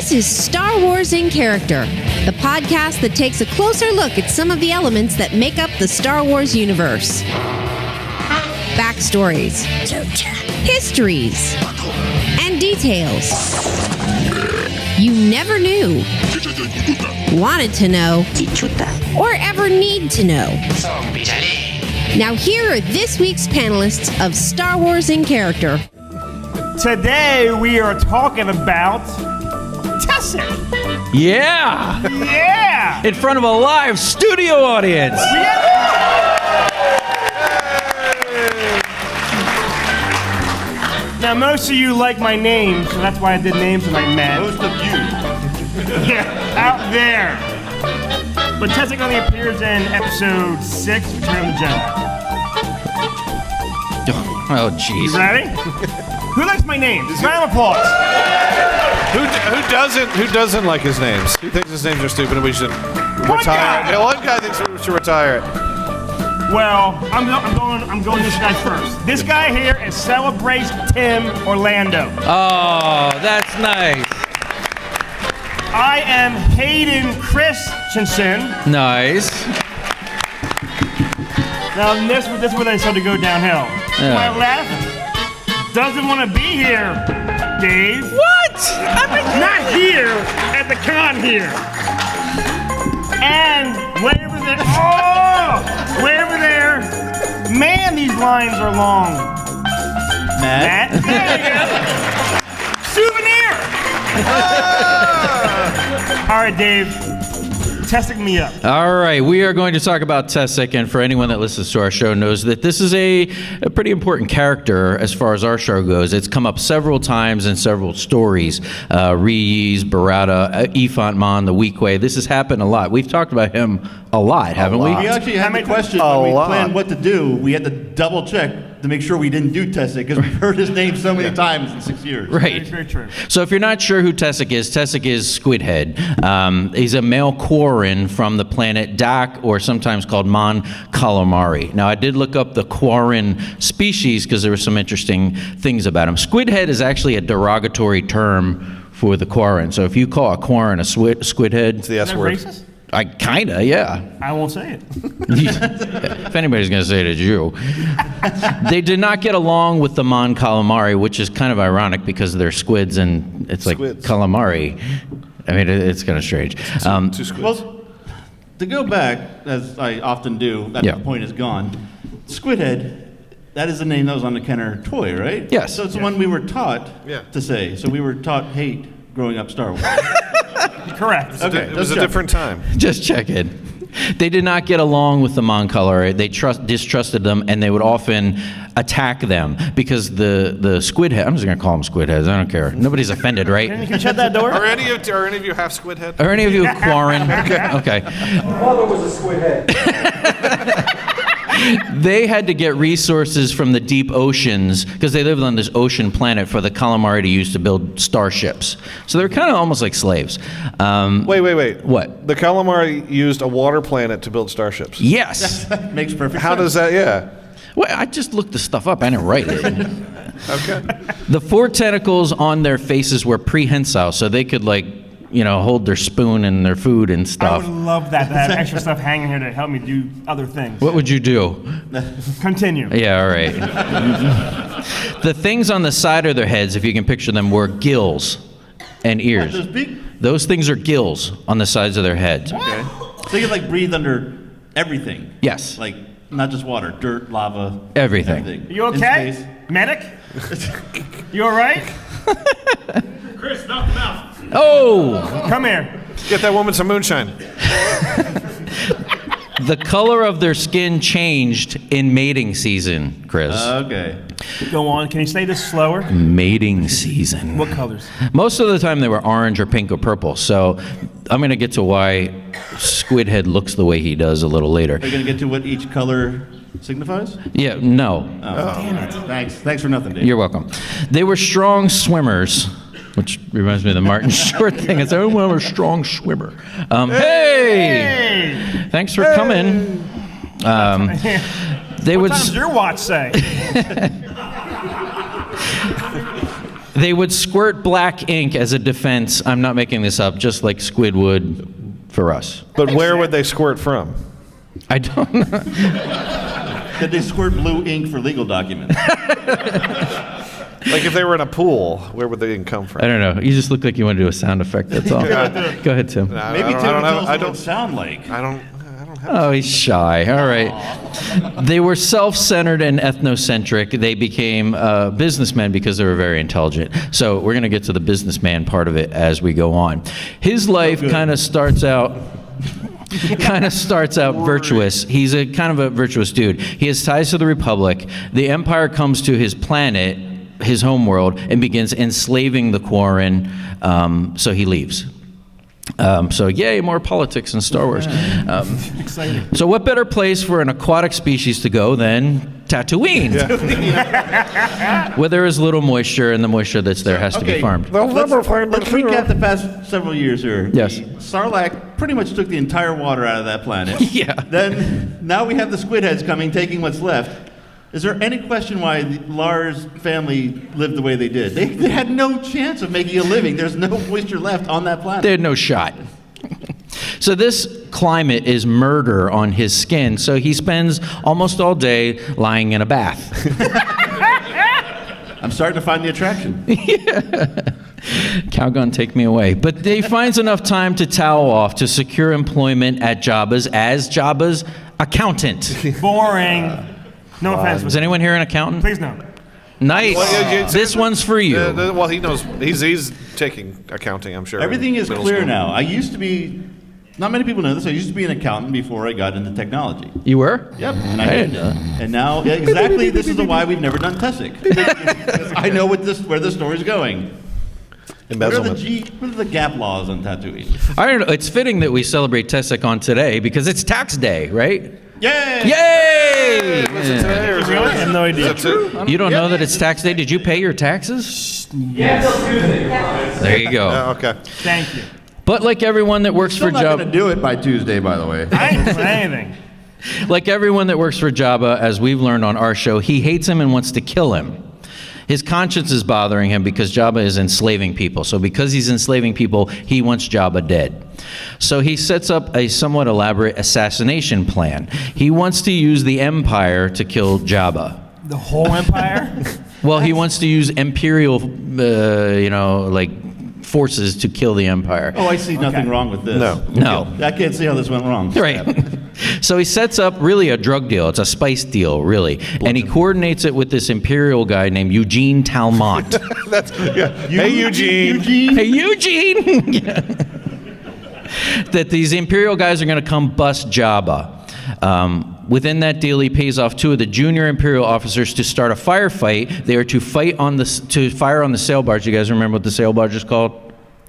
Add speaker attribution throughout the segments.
Speaker 1: This is Star Wars in Character, the podcast that takes a closer look at some of the elements that make up the Star Wars universe. Backstories, histories, and details you never knew, wanted to know, or ever need to know. Now here are this week's panelists of Star Wars in Character.
Speaker 2: Today we are talking about Tessic.
Speaker 3: Yeah!
Speaker 2: Yeah!
Speaker 3: In front of a live studio audience.
Speaker 2: Now most of you like my name, so that's why I did names with my men.
Speaker 4: Most of you.
Speaker 2: Yeah, out there. But Tessic only appears in episode 6, Return of the Jedi.
Speaker 3: Oh, jeez.
Speaker 2: You ready? Who likes my name? Round of applause.
Speaker 5: Who doesn't like his names? Who thinks his names are stupid and we should retire?
Speaker 2: guy.
Speaker 5: One guy thinks we should retire it.
Speaker 2: Well, I'm going this guy first. This guy here is Celebrate Tim Orlando.
Speaker 3: Oh, that's nice.
Speaker 2: I am Hayden Christensen.
Speaker 3: Nice.
Speaker 2: Now this is where they start to go downhill. To
Speaker 3: Yeah.
Speaker 2: my left doesn't want to be here, Dave.
Speaker 3: What?
Speaker 2: Not here at the con here. And way over there. Oh, way over there. Man, these lines are long. Matt. There you go. Souvenir. All right, Dave. Testing me up.
Speaker 3: All right, we are going to talk about Tessic, and for anyone that listens to our show knows that this is a pretty important character as far as our show goes. It's come up several times in several stories. Rees, Barada, Ifant Mon, the Weequay. This has happened a lot. We've talked about him a lot, haven't we?
Speaker 4: We actually had a question when we planned what to do. We had to double check to make sure we didn't do Tessic because we've heard his name so many times in 6 years.
Speaker 3: Right.
Speaker 2: Very true.
Speaker 3: So if you're not sure who Tessic is Squidhead. He's a male Quarren from the planet Dak, or sometimes called Mon Calamari. Now, I did look up the Quarren species because there were some interesting things about him. Squidhead is actually a derogatory term for the Quarren. So if you call a Quarren a squidhead,
Speaker 5: It's the S
Speaker 2: Is that
Speaker 5: word.
Speaker 2: racist?
Speaker 3: I kinda, yeah.
Speaker 2: I won't say it.
Speaker 3: If anybody's going to say it, it's you. They did not get along with the Mon Calamari, which is kind of ironic because they're squids and it's like
Speaker 5: Squids.
Speaker 3: calamari. I mean, it's kind of strange.
Speaker 5: Two squids.
Speaker 4: Well, to go back, as I often do, after
Speaker 3: Yeah.
Speaker 4: the point is gone, Squidhead, that is the name that was on the Kenner toy, right?
Speaker 3: Yes.
Speaker 4: So it's the one we were taught to say. So we were taught hate growing up Star Wars.
Speaker 2: Correct.
Speaker 4: Okay.
Speaker 5: It was a different time.
Speaker 3: Just check it. They did not get along with the Mon Calamari. They distrusted them, and they would often attack them because the squidhead. I'm just going to call them squidheads. I don't care. Nobody's offended, right?
Speaker 2: You can shut that door.
Speaker 5: Are any of you half squid head?
Speaker 3: Are any of you Quarren? Okay.
Speaker 6: Mother was a squidhead.
Speaker 3: They had to get resources from the deep oceans because they lived on this ocean planet for the calamari to use to build starships. So they're kind of almost like slaves.
Speaker 5: Wait.
Speaker 3: What?
Speaker 5: The calamari used a water planet to build starships.
Speaker 3: Yes.
Speaker 4: Makes perfect
Speaker 5: How
Speaker 4: sense.
Speaker 5: does that, yeah.
Speaker 3: Well, I just looked the stuff up. I didn't write it.
Speaker 5: Okay.
Speaker 3: The 4 tentacles on their faces were prehensile, so they could hold their spoon and their food and
Speaker 2: I
Speaker 3: stuff.
Speaker 2: would love that to have extra stuff hanging here to help me do other things.
Speaker 3: What would you do?
Speaker 2: Continue.
Speaker 3: Yeah, all right. The things on the side of their heads, if you can picture them, were gills and ears.
Speaker 4: Those big?
Speaker 3: Those things are gills on the sides of their heads.
Speaker 4: Okay. So they could breathe under everything.
Speaker 3: Yes.
Speaker 4: Like not just water, dirt, lava.
Speaker 3: Everything.
Speaker 2: You
Speaker 4: In
Speaker 2: okay?
Speaker 4: space.
Speaker 2: Medic? You all right?
Speaker 4: Chris, knock him out.
Speaker 3: Oh!
Speaker 2: Come here.
Speaker 5: Get that woman some moonshine.
Speaker 3: The color of their skin changed in mating season, Chris.
Speaker 4: Okay.
Speaker 2: Go on. Can you say this slower?
Speaker 3: Mating season.
Speaker 2: What colors?
Speaker 3: Most of the time they were orange or pink or purple. So I'm going to get to why Squidhead looks the way he does a little later.
Speaker 4: Are you going to get to what each color signifies?
Speaker 3: Yeah, no.
Speaker 4: Damn it. Thanks for nothing, Dave.
Speaker 3: You're welcome. They were strong swimmers, which reminds me of the Martin Short thing. It's, oh, well, we're a strong swimmer. Hey! Thanks for coming. They
Speaker 2: What
Speaker 3: would.
Speaker 2: time does your watch say?
Speaker 3: They would squirt black ink as a defense. I'm not making this up, just like squid would for us.
Speaker 5: But where would they squirt from?
Speaker 3: I don't know.
Speaker 4: Did they squirt blue ink for legal documents?
Speaker 5: Like if they were in a pool, where would the ink come from?
Speaker 3: I don't know. You just look like you want to do a sound effect. That's all. Go ahead, Tim.
Speaker 4: Maybe Tim tells us what it sound like.
Speaker 5: I don't have.
Speaker 3: Oh, he's shy. All right. They were self-centered and ethnocentric. They became businessmen because they were very intelligent. So we're going to get to the businessman part of it as we go on. His life kind of starts out virtuous. He's a kind of a virtuous dude. He has ties to the Republic. The Empire comes to his planet, his homeworld, and begins enslaving the Quarren, so he leaves. So yay, more politics in Star Wars.
Speaker 2: Exciting.
Speaker 3: So what better place for an aquatic species to go than Tatooine? Where there is little moisture, and the moisture that's there has to be farmed.
Speaker 4: Let's recap the past several years here.
Speaker 3: Yes.
Speaker 4: Sarlacc pretty much took the entire water out of that planet.
Speaker 3: Yeah.
Speaker 4: Then, now we have the squid heads coming, taking what's left. Is there any question why the Lars family lived the way they did? They had no chance of making a living. There's no moisture left on that planet.
Speaker 3: They had no shot. So this climate is murder on his skin, so he spends almost all day lying in a bath.
Speaker 4: I'm starting to find the attraction.
Speaker 3: Calgon, take me away. But he finds enough time to towel off to secure employment at Jabba's as Jabba's accountant.
Speaker 2: Boring. No offense.
Speaker 3: Is anyone here an accountant?
Speaker 2: Please no.
Speaker 3: Nice. This one's for you.
Speaker 5: Well, he knows. He's taking accounting, I'm sure.
Speaker 4: Everything is
Speaker 5: Middle
Speaker 4: clear
Speaker 5: school.
Speaker 4: now. I used to be, not many people know this, I used to be an accountant before I got into technology.
Speaker 3: You were?
Speaker 4: Yep. And
Speaker 3: I didn't know.
Speaker 4: And now, yeah, exactly, this is why we've never done TESIC. I know where the story's going.
Speaker 5: Embezzlement.
Speaker 4: What are the gap laws on Tatooine?
Speaker 3: I don't know. It's fitting that we celebrate TESIC on today because it's tax day, right?
Speaker 4: Yay!
Speaker 3: Yay!
Speaker 5: Today or is it-
Speaker 2: Really? I have no idea.
Speaker 5: is it-
Speaker 3: You don't know that it's tax day? Did you pay your taxes?
Speaker 6: Yes.
Speaker 3: There you go.
Speaker 5: Okay.
Speaker 2: Thank you.
Speaker 3: But like everyone that works
Speaker 4: Still
Speaker 3: for
Speaker 4: not going to
Speaker 3: Jabba,
Speaker 4: do it by Tuesday, by the way.
Speaker 2: I ain't saying anything.
Speaker 3: like everyone that works for Jabba, as we've learned on our show, he hates him and wants to kill him. His conscience is bothering him because Jabba is enslaving people. So because he's enslaving people, he wants Jabba dead. So he sets up a somewhat elaborate assassination plan. He wants to use the Empire to kill Jabba.
Speaker 2: The whole empire?
Speaker 3: Well, he wants to use Imperial, forces to kill the Empire.
Speaker 4: Oh, I see nothing wrong with this.
Speaker 3: No.
Speaker 4: I can't see how this went wrong.
Speaker 3: Right. So he sets up really a drug deal. It's a spice deal, really. And he coordinates it with this Imperial guy named Eugene Talmont.
Speaker 5: Hey, Eugene.
Speaker 3: Hey, Eugene! Yeah. That these Imperial guys are going to come bust Jabba. Within that deal, he pays off 2 of the junior Imperial officers to start a firefight. They are to fire on the sail barge. You guys remember what the sail barge is called?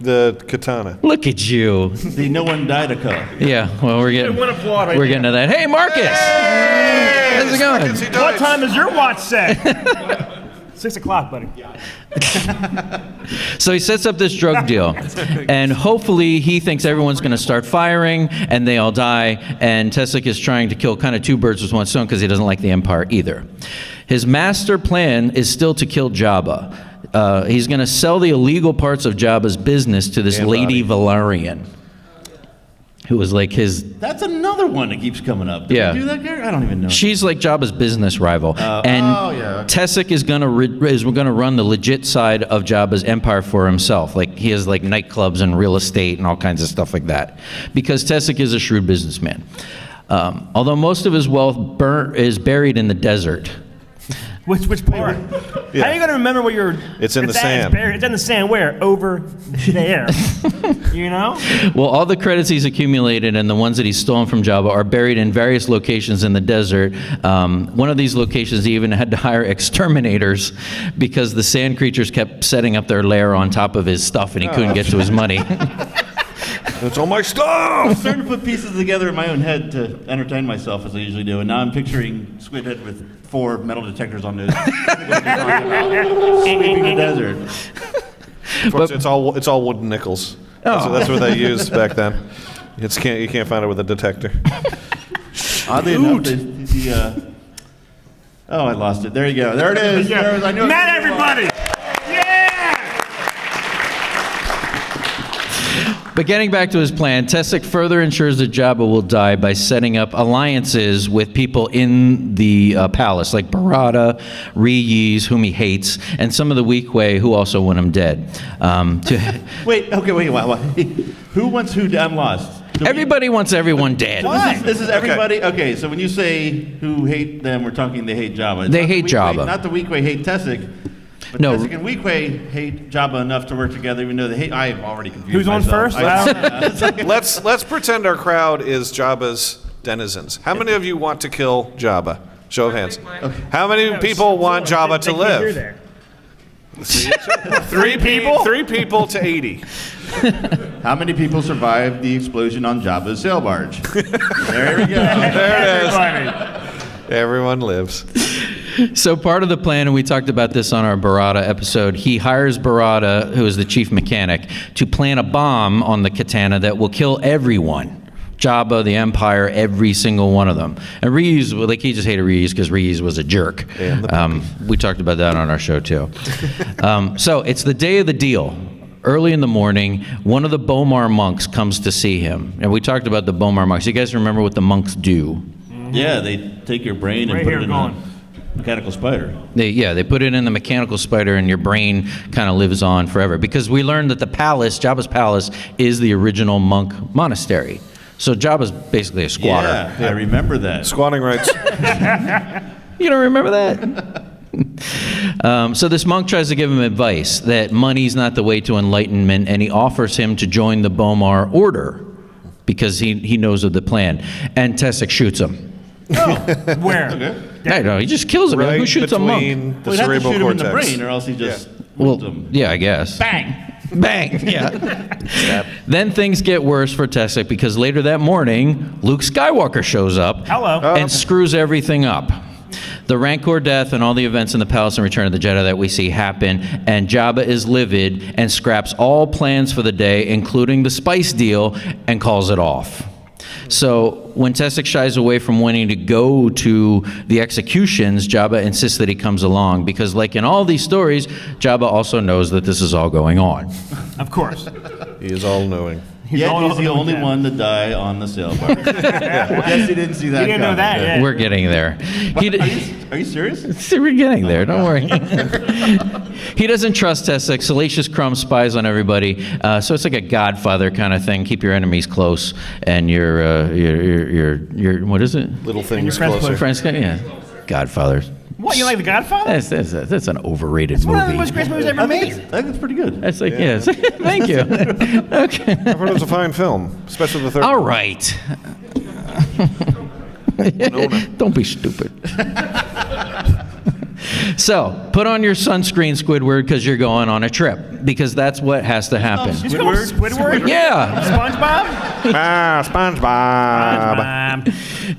Speaker 5: The katana.
Speaker 3: Look at you.
Speaker 4: The no one died a cup.
Speaker 3: Yeah, well, we're getting
Speaker 2: One applaud right
Speaker 3: we're
Speaker 2: there.
Speaker 3: getting to that. Hey, Marcus! How's it going?
Speaker 2: What time is your watch set? 6 o'clock, buddy.
Speaker 3: So he sets up this drug deal, and hopefully he thinks everyone's going to start firing, and they all die, and TESIC is trying to kill kind of 2 birds with one stone because he doesn't like the Empire either. His master plan is still to kill Jabba. He's going to sell the illegal parts of Jabba's business to this Lady Valerian, who was like his...
Speaker 4: That's another one that keeps coming up. Did
Speaker 3: Yeah.
Speaker 4: we do that, Gary? I don't even know.
Speaker 3: She's like Jabba's business rival, and TESIC is gonna run the legit side of Jabba's empire for himself. Like he has like nightclubs and real estate and all kinds of stuff like that, because TESIC is a shrewd businessman. Although most of his wealth is buried in the desert.
Speaker 2: Which part?
Speaker 5: Yeah.
Speaker 2: How are you going to remember what you're...
Speaker 5: It's in the sand.
Speaker 2: It's in the sand where? Over there. You know?
Speaker 3: Well, all the credits he's accumulated and the ones that he's stolen from Jabba are buried in various locations in the desert. One of these locations, he even had to hire exterminators because the sand creatures kept setting up their lair on top of his stuff and he couldn't get to his money.
Speaker 5: It's all my
Speaker 4: I'm
Speaker 5: stuff.
Speaker 4: starting to put pieces together in my own head to entertain myself, as I usually do, and now I'm picturing Squid Head with 4 metal detectors on his sweeping the desert.
Speaker 5: It's all wooden nickels. That's what they used back then. You can't find it with a detector.
Speaker 4: Oddly enough, I lost it. There you go. There it is. There it is. I knew it.
Speaker 2: Matt, everybody! Yeah!
Speaker 3: But getting back to his plan, Tessic further ensures that Jabba will die by setting up alliances with people in the palace, like Barada, Ree-Yees, whom he hates, and some of the Weequay who also want him dead.
Speaker 4: Wait, who wants who dead? I'm lost.
Speaker 3: Everybody wants everyone dead.
Speaker 4: This is everybody? Okay, so when you say who hate them, we're talking they hate Jabba.
Speaker 3: They hate Jabba.
Speaker 4: Not the Weequay hate Tessic. But
Speaker 3: No.
Speaker 4: Tessic and Weequay hate Jabba enough to work together, even though they hate. I've already confused
Speaker 2: Who's on
Speaker 4: myself.
Speaker 2: first?
Speaker 5: Let's pretend our crowd is Jabba's denizens. How many of you want to kill Jabba? Show of hands. How many people want Jabba to live? Three people to 80.
Speaker 4: How many people survived the explosion on Jabba's sail barge? There we go.
Speaker 5: There it is. Everyone lives.
Speaker 3: So part of the plan, and we talked about this on our Barada episode, he hires Barada, who is the chief mechanic, to plant a bomb on the Katana that will kill everyone. Jabba, the Empire, every single one of them. And Reeves, like, he just hated Reeves because Reeves was a jerk. We talked about that on our show too. So it's the day of the deal. Early in the morning, one of the Bomar monks comes to see him. And we talked about the Bomar monks. You guys remember what the monks do?
Speaker 4: Yeah, they take your brain and put it in a mechanical spider.
Speaker 3: They put it in the mechanical spider, and your brain kind of lives on forever. Because we learned that the palace, Jabba's palace, is the original monk monastery. So Jabba's basically a squatter.
Speaker 4: Yeah, I remember that.
Speaker 5: Squatting rights.
Speaker 3: You don't remember that? So this monk tries to give him advice that money's not the way to enlightenment, and he offers him to join the Bomar order because he knows of the plan. And Tessic shoots him.
Speaker 2: Oh, where?
Speaker 3: I know, he just kills him.
Speaker 5: Right
Speaker 3: Who shoots a monk?
Speaker 5: between the
Speaker 4: We'd have to
Speaker 5: cerebral
Speaker 4: shoot him in the
Speaker 5: cortex.
Speaker 4: brain, or else he just
Speaker 3: Well,
Speaker 4: him.
Speaker 3: yeah, I guess.
Speaker 4: Bang!
Speaker 3: Bang! Yeah. Then things get worse for Tessic because later that morning, Luke Skywalker shows up
Speaker 2: Hello.
Speaker 3: and screws everything up. The Rancor death and all the events in the Palace and Return of the Jedi that we see happen, and Jabba is livid and scraps all plans for the day, including the spice deal, and calls it off. So when Tessic shies away from wanting to go to the executions, Jabba insists that he comes along because, like in all these stories, Jabba also knows that this is all going on.
Speaker 2: Of course.
Speaker 5: He is all-knowing.
Speaker 4: Yet he's the only one to die on the sail barge. Yes, he didn't see that.
Speaker 2: You didn't know
Speaker 4: coming.
Speaker 2: that yet.
Speaker 3: We're getting there.
Speaker 4: Are you serious?
Speaker 3: We're getting there. Don't worry. He doesn't trust Tessic. Salacious Crumb spies on everybody. So it's like a Godfather kind of thing. Keep your enemies close, and your what is it?
Speaker 5: Little things
Speaker 2: friends
Speaker 5: closer.
Speaker 3: Friends, yeah. Godfather.
Speaker 2: What, you like The Godfather?
Speaker 3: That's an overrated
Speaker 2: It's one of the
Speaker 3: movie.
Speaker 2: most great movies ever made.
Speaker 4: I think it's pretty good.
Speaker 3: That's like yes. Thank you. Okay.
Speaker 5: I've heard it was a fine film, especially the third
Speaker 3: All
Speaker 5: one.
Speaker 3: right. Don't be stupid. So, put on your sunscreen, Squidward, because you're going on a trip. Because that's what has to happen.
Speaker 2: It's called Squidward?
Speaker 3: Yeah.
Speaker 2: SpongeBob?
Speaker 5: SpongeBob.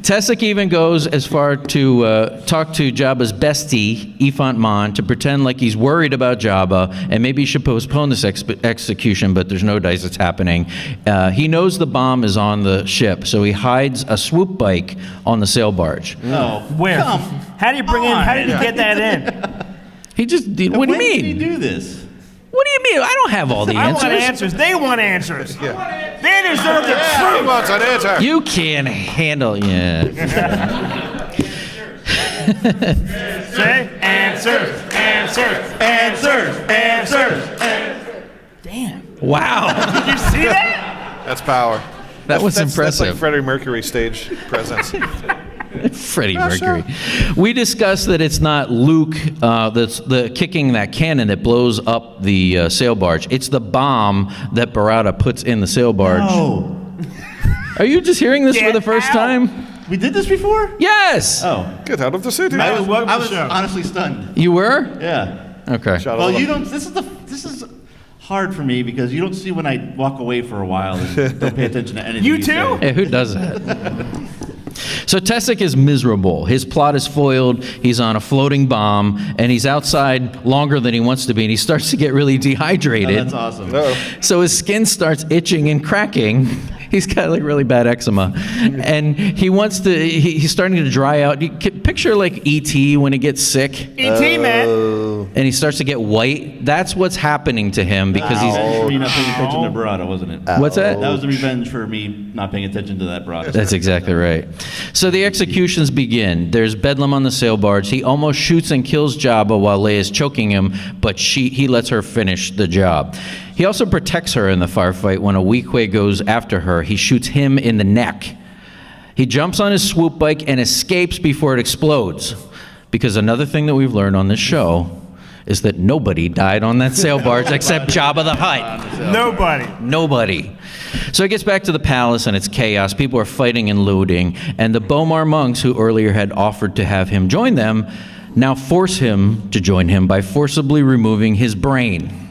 Speaker 3: Tessic even goes as far to talk to Jabba's bestie, Ifant Mon, to pretend like he's worried about Jabba, and maybe he should postpone this execution, but there's no dice it's happening. He knows the bomb is on the ship, so he hides a swoop bike on the sail barge.
Speaker 4: No.
Speaker 2: Where?
Speaker 4: Come
Speaker 2: How do you bring in? How did you get that in?
Speaker 3: He just, what do you
Speaker 4: When did he
Speaker 3: mean?
Speaker 4: do this?
Speaker 3: What do you mean? I don't have all the
Speaker 2: I
Speaker 3: answers.
Speaker 2: want answers. They want answers. They deserve the
Speaker 5: He
Speaker 2: truth.
Speaker 5: wants an answer.
Speaker 3: You can't handle, yeah.
Speaker 2: Say answers. Damn.
Speaker 3: Wow.
Speaker 2: Did you see that?
Speaker 5: That's power.
Speaker 3: That was
Speaker 5: That's like
Speaker 3: impressive.
Speaker 5: Freddie Mercury stage presence.
Speaker 3: Freddie Mercury. We discussed that it's not Luke that's the kicking that cannon that blows up the sail barge. It's the bomb that Barada puts in the sail barge.
Speaker 4: Oh.
Speaker 3: Are you just hearing this for
Speaker 2: Get
Speaker 3: the first
Speaker 2: out.
Speaker 3: time?
Speaker 4: We did this before?
Speaker 3: Yes.
Speaker 4: Oh.
Speaker 5: Get out of the city.
Speaker 4: I was
Speaker 2: welcome to the show.
Speaker 4: honestly stunned.
Speaker 3: You were?
Speaker 4: Yeah.
Speaker 3: Okay.
Speaker 5: Shot
Speaker 4: Well,
Speaker 5: all
Speaker 4: you
Speaker 5: the-
Speaker 4: don't. This is hard for me because you don't see when I walk away for a while and don't pay attention to anything.
Speaker 2: You
Speaker 4: say.
Speaker 2: too?
Speaker 3: Hey, who does that? So Tessic is miserable. His plot is foiled. He's on a floating bomb, and he's outside longer than he wants to be, and he starts to get really
Speaker 4: Oh,
Speaker 3: dehydrated.
Speaker 4: that's awesome.
Speaker 5: Uh-oh.
Speaker 3: So his skin starts itching and cracking. He's got like really bad eczema, and he wants to. He's starting to dry out. You can picture like E.T. when he gets sick,
Speaker 2: E.T. man.
Speaker 3: and he starts to get white. That's what's happening to him because he's.
Speaker 4: For me not paying attention to Barada, wasn't it?
Speaker 3: What's that?
Speaker 4: That was the revenge for me not paying attention to that Barada.
Speaker 3: That's exactly right. So the executions begin. There's bedlam on the sail barge. He almost shoots and kills Jabba while Leia's choking him, but he lets her finish the job. He also protects her in the firefight when a Weequay goes after her. He shoots him in the neck. He jumps on his swoop bike and escapes before it explodes. Because another thing that we've learned on this show is that nobody died on that sail barge except Jabba the Hutt. Nobody. So he gets back to the palace and it's chaos. People are fighting and looting. And the Bomar monks, who earlier had offered to have him join them, now force him to join him by forcibly removing his brain.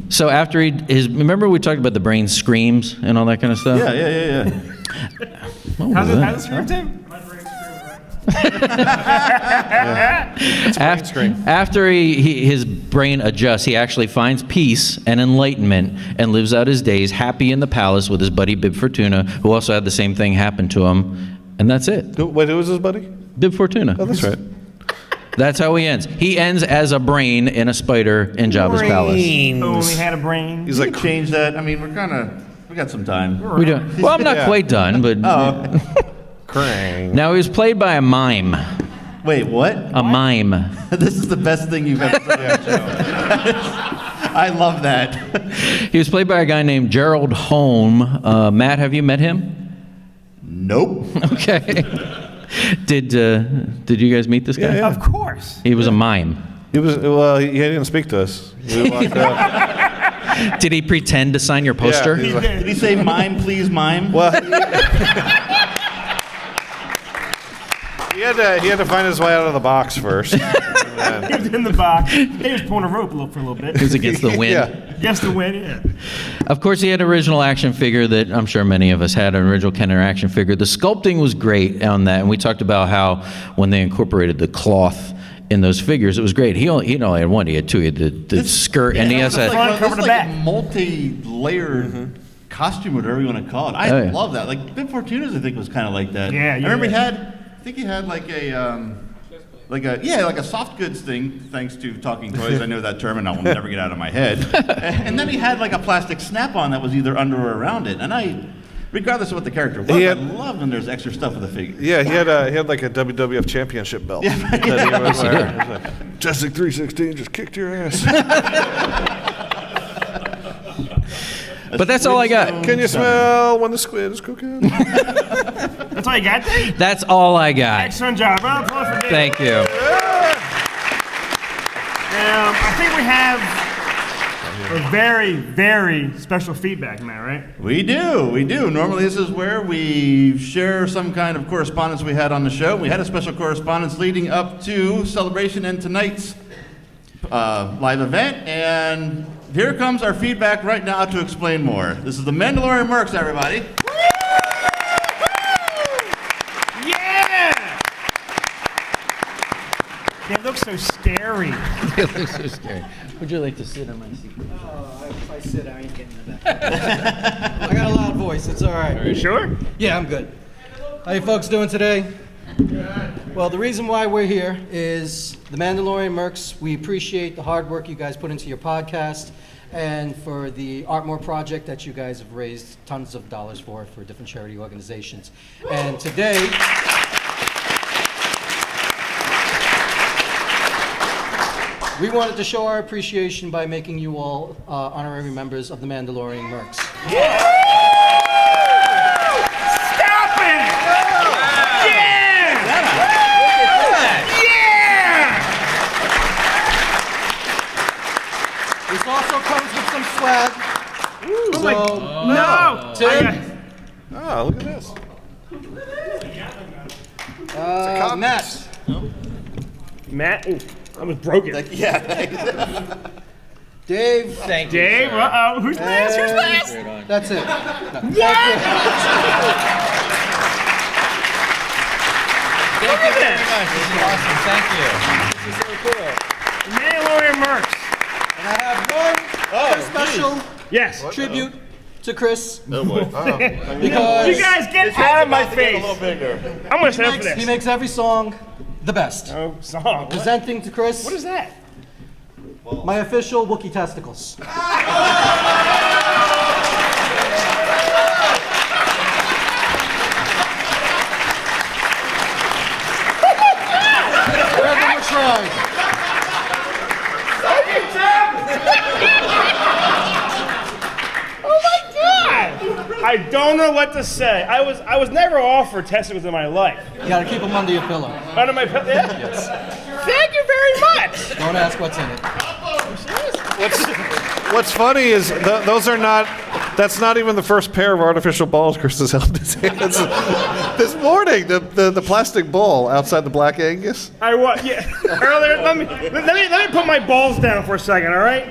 Speaker 3: So after remember we talked about the brain screams and all that kind of stuff?
Speaker 4: Yeah.
Speaker 2: How's it scream, Tim?
Speaker 3: After his brain adjusts, he actually finds peace and enlightenment and lives out his days happy in the palace with his buddy Bib Fortuna, who also had the same thing happen to him. And that's it.
Speaker 5: Wait, who was his buddy?
Speaker 3: Bib Fortuna.
Speaker 5: Oh, that's right.
Speaker 3: That's how he ends. He ends as a brain in a spider in Jabba's palace.
Speaker 2: Only had a brain.
Speaker 4: He's like, change that. I mean, we got some time.
Speaker 3: We don't. Well, I'm not quite done, but.
Speaker 5: Crane.
Speaker 3: Now he was played by a mime.
Speaker 4: Wait, what?
Speaker 3: A mime.
Speaker 4: This is the best thing you've ever said on our show. I love that.
Speaker 3: He was played by a guy named Gerald Holm. Matt, have you met him?
Speaker 4: Nope.
Speaker 3: Okay. Did you guys meet this guy?
Speaker 2: Of course.
Speaker 3: He was a mime.
Speaker 5: He didn't speak to us. We walked up.
Speaker 3: Did he pretend to sign your poster?
Speaker 5: Yeah,
Speaker 4: Did he say mime, please, mime?
Speaker 5: Well, he had to find his way out of the box first.
Speaker 2: He was in the box. He was pulling a rope for a little bit.
Speaker 3: He was against the wind.
Speaker 2: Against the wind, yeah.
Speaker 3: Of course, he had an original action figure that I'm sure many of us had, an original Kenner action figure. The sculpting was great on that, and we talked about how when they incorporated the cloth in those figures, it was great. He only had one. He had two. He had the skirt, and he has a
Speaker 2: front, cover to back.
Speaker 4: multi-layered costume, whatever you want to call it. I love that. Like Bib Fortuna's, I think, was kind of like that.
Speaker 2: Yeah,
Speaker 4: I remember he had like a soft goods thing, thanks to Talking Toys. I know that term, and I will never get out of my head. And then he had like a plastic snap-on that was either under or around it. And regardless of what the character was, I love when there's extra stuff with the figure.
Speaker 5: Yeah, he had like a WWF championship belt.
Speaker 4: Yeah.
Speaker 5: That he was wearing. Jessic 316 just kicked your ass.
Speaker 3: But that's all I got.
Speaker 5: Can you smell when the squid is cooking?
Speaker 2: That's all you got, Dave?
Speaker 3: That's all I got.
Speaker 2: Excellent job. Round of applause for Dave.
Speaker 3: Thank you.
Speaker 2: I think we have a very, very special feedback, Matt, right?
Speaker 4: We do. Normally this is where we share some kind of correspondence we had on the show. We had a special correspondence leading up to Celebration and tonight's live event, and here comes our feedback right now to explain more. This is the Mandalorian Mercs, everybody.
Speaker 2: Yeah! They look so scary.
Speaker 3: They look so scary. Would you like to sit on my seat?
Speaker 6: If I sit, I ain't getting in the back. I got a loud voice. It's all right.
Speaker 2: Are you sure?
Speaker 6: Yeah, I'm good. How you folks doing today? Well, the reason why we're here is the Mandalorian Mercs. We appreciate the hard work you guys put into your podcast and for the Artmore project that you guys have raised tons of dollars for different charity organizations. And today, we wanted to show our appreciation by making you all honorary members of the Mandalorian Mercs.
Speaker 2: Stop it!
Speaker 6: This also comes with some swag.
Speaker 2: No!
Speaker 6: Tim?
Speaker 5: Oh, look at this.
Speaker 6: Matt.
Speaker 2: Matt? Ooh, I was broken.
Speaker 6: Dave.
Speaker 3: Thank
Speaker 2: Dave, uh-oh. Who's last? Who's last?
Speaker 6: That's it.
Speaker 3: Thank you very much. This is awesome. Thank you.
Speaker 6: This is so cool.
Speaker 2: Mandalorian Mercs.
Speaker 6: And I have one very special
Speaker 2: Yes.
Speaker 6: tribute to Chris.
Speaker 5: Oh boy.
Speaker 6: Because
Speaker 2: You guys get out of my face. I'm gonna stand up for
Speaker 6: he
Speaker 2: this.
Speaker 6: makes every song the best.
Speaker 2: Oh, song. What?
Speaker 6: Presenting to Chris.
Speaker 2: What is that?
Speaker 6: My official Wookiee testicles. Forever we're trying.
Speaker 2: Oh my God! I don't know what to say. I was never offered testicles in my life.
Speaker 6: You gotta keep them under your pillow.
Speaker 2: Under my pillow. Yeah?
Speaker 6: Yes.
Speaker 2: Thank you very much.
Speaker 6: Don't ask what's in it.
Speaker 5: What's funny is those are not. That's not even the first pair of artificial balls Chris has held in his hands. This morning, the plastic ball outside the Black Angus.
Speaker 2: I was, yeah. Earlier, let me put my balls down for a second, all right?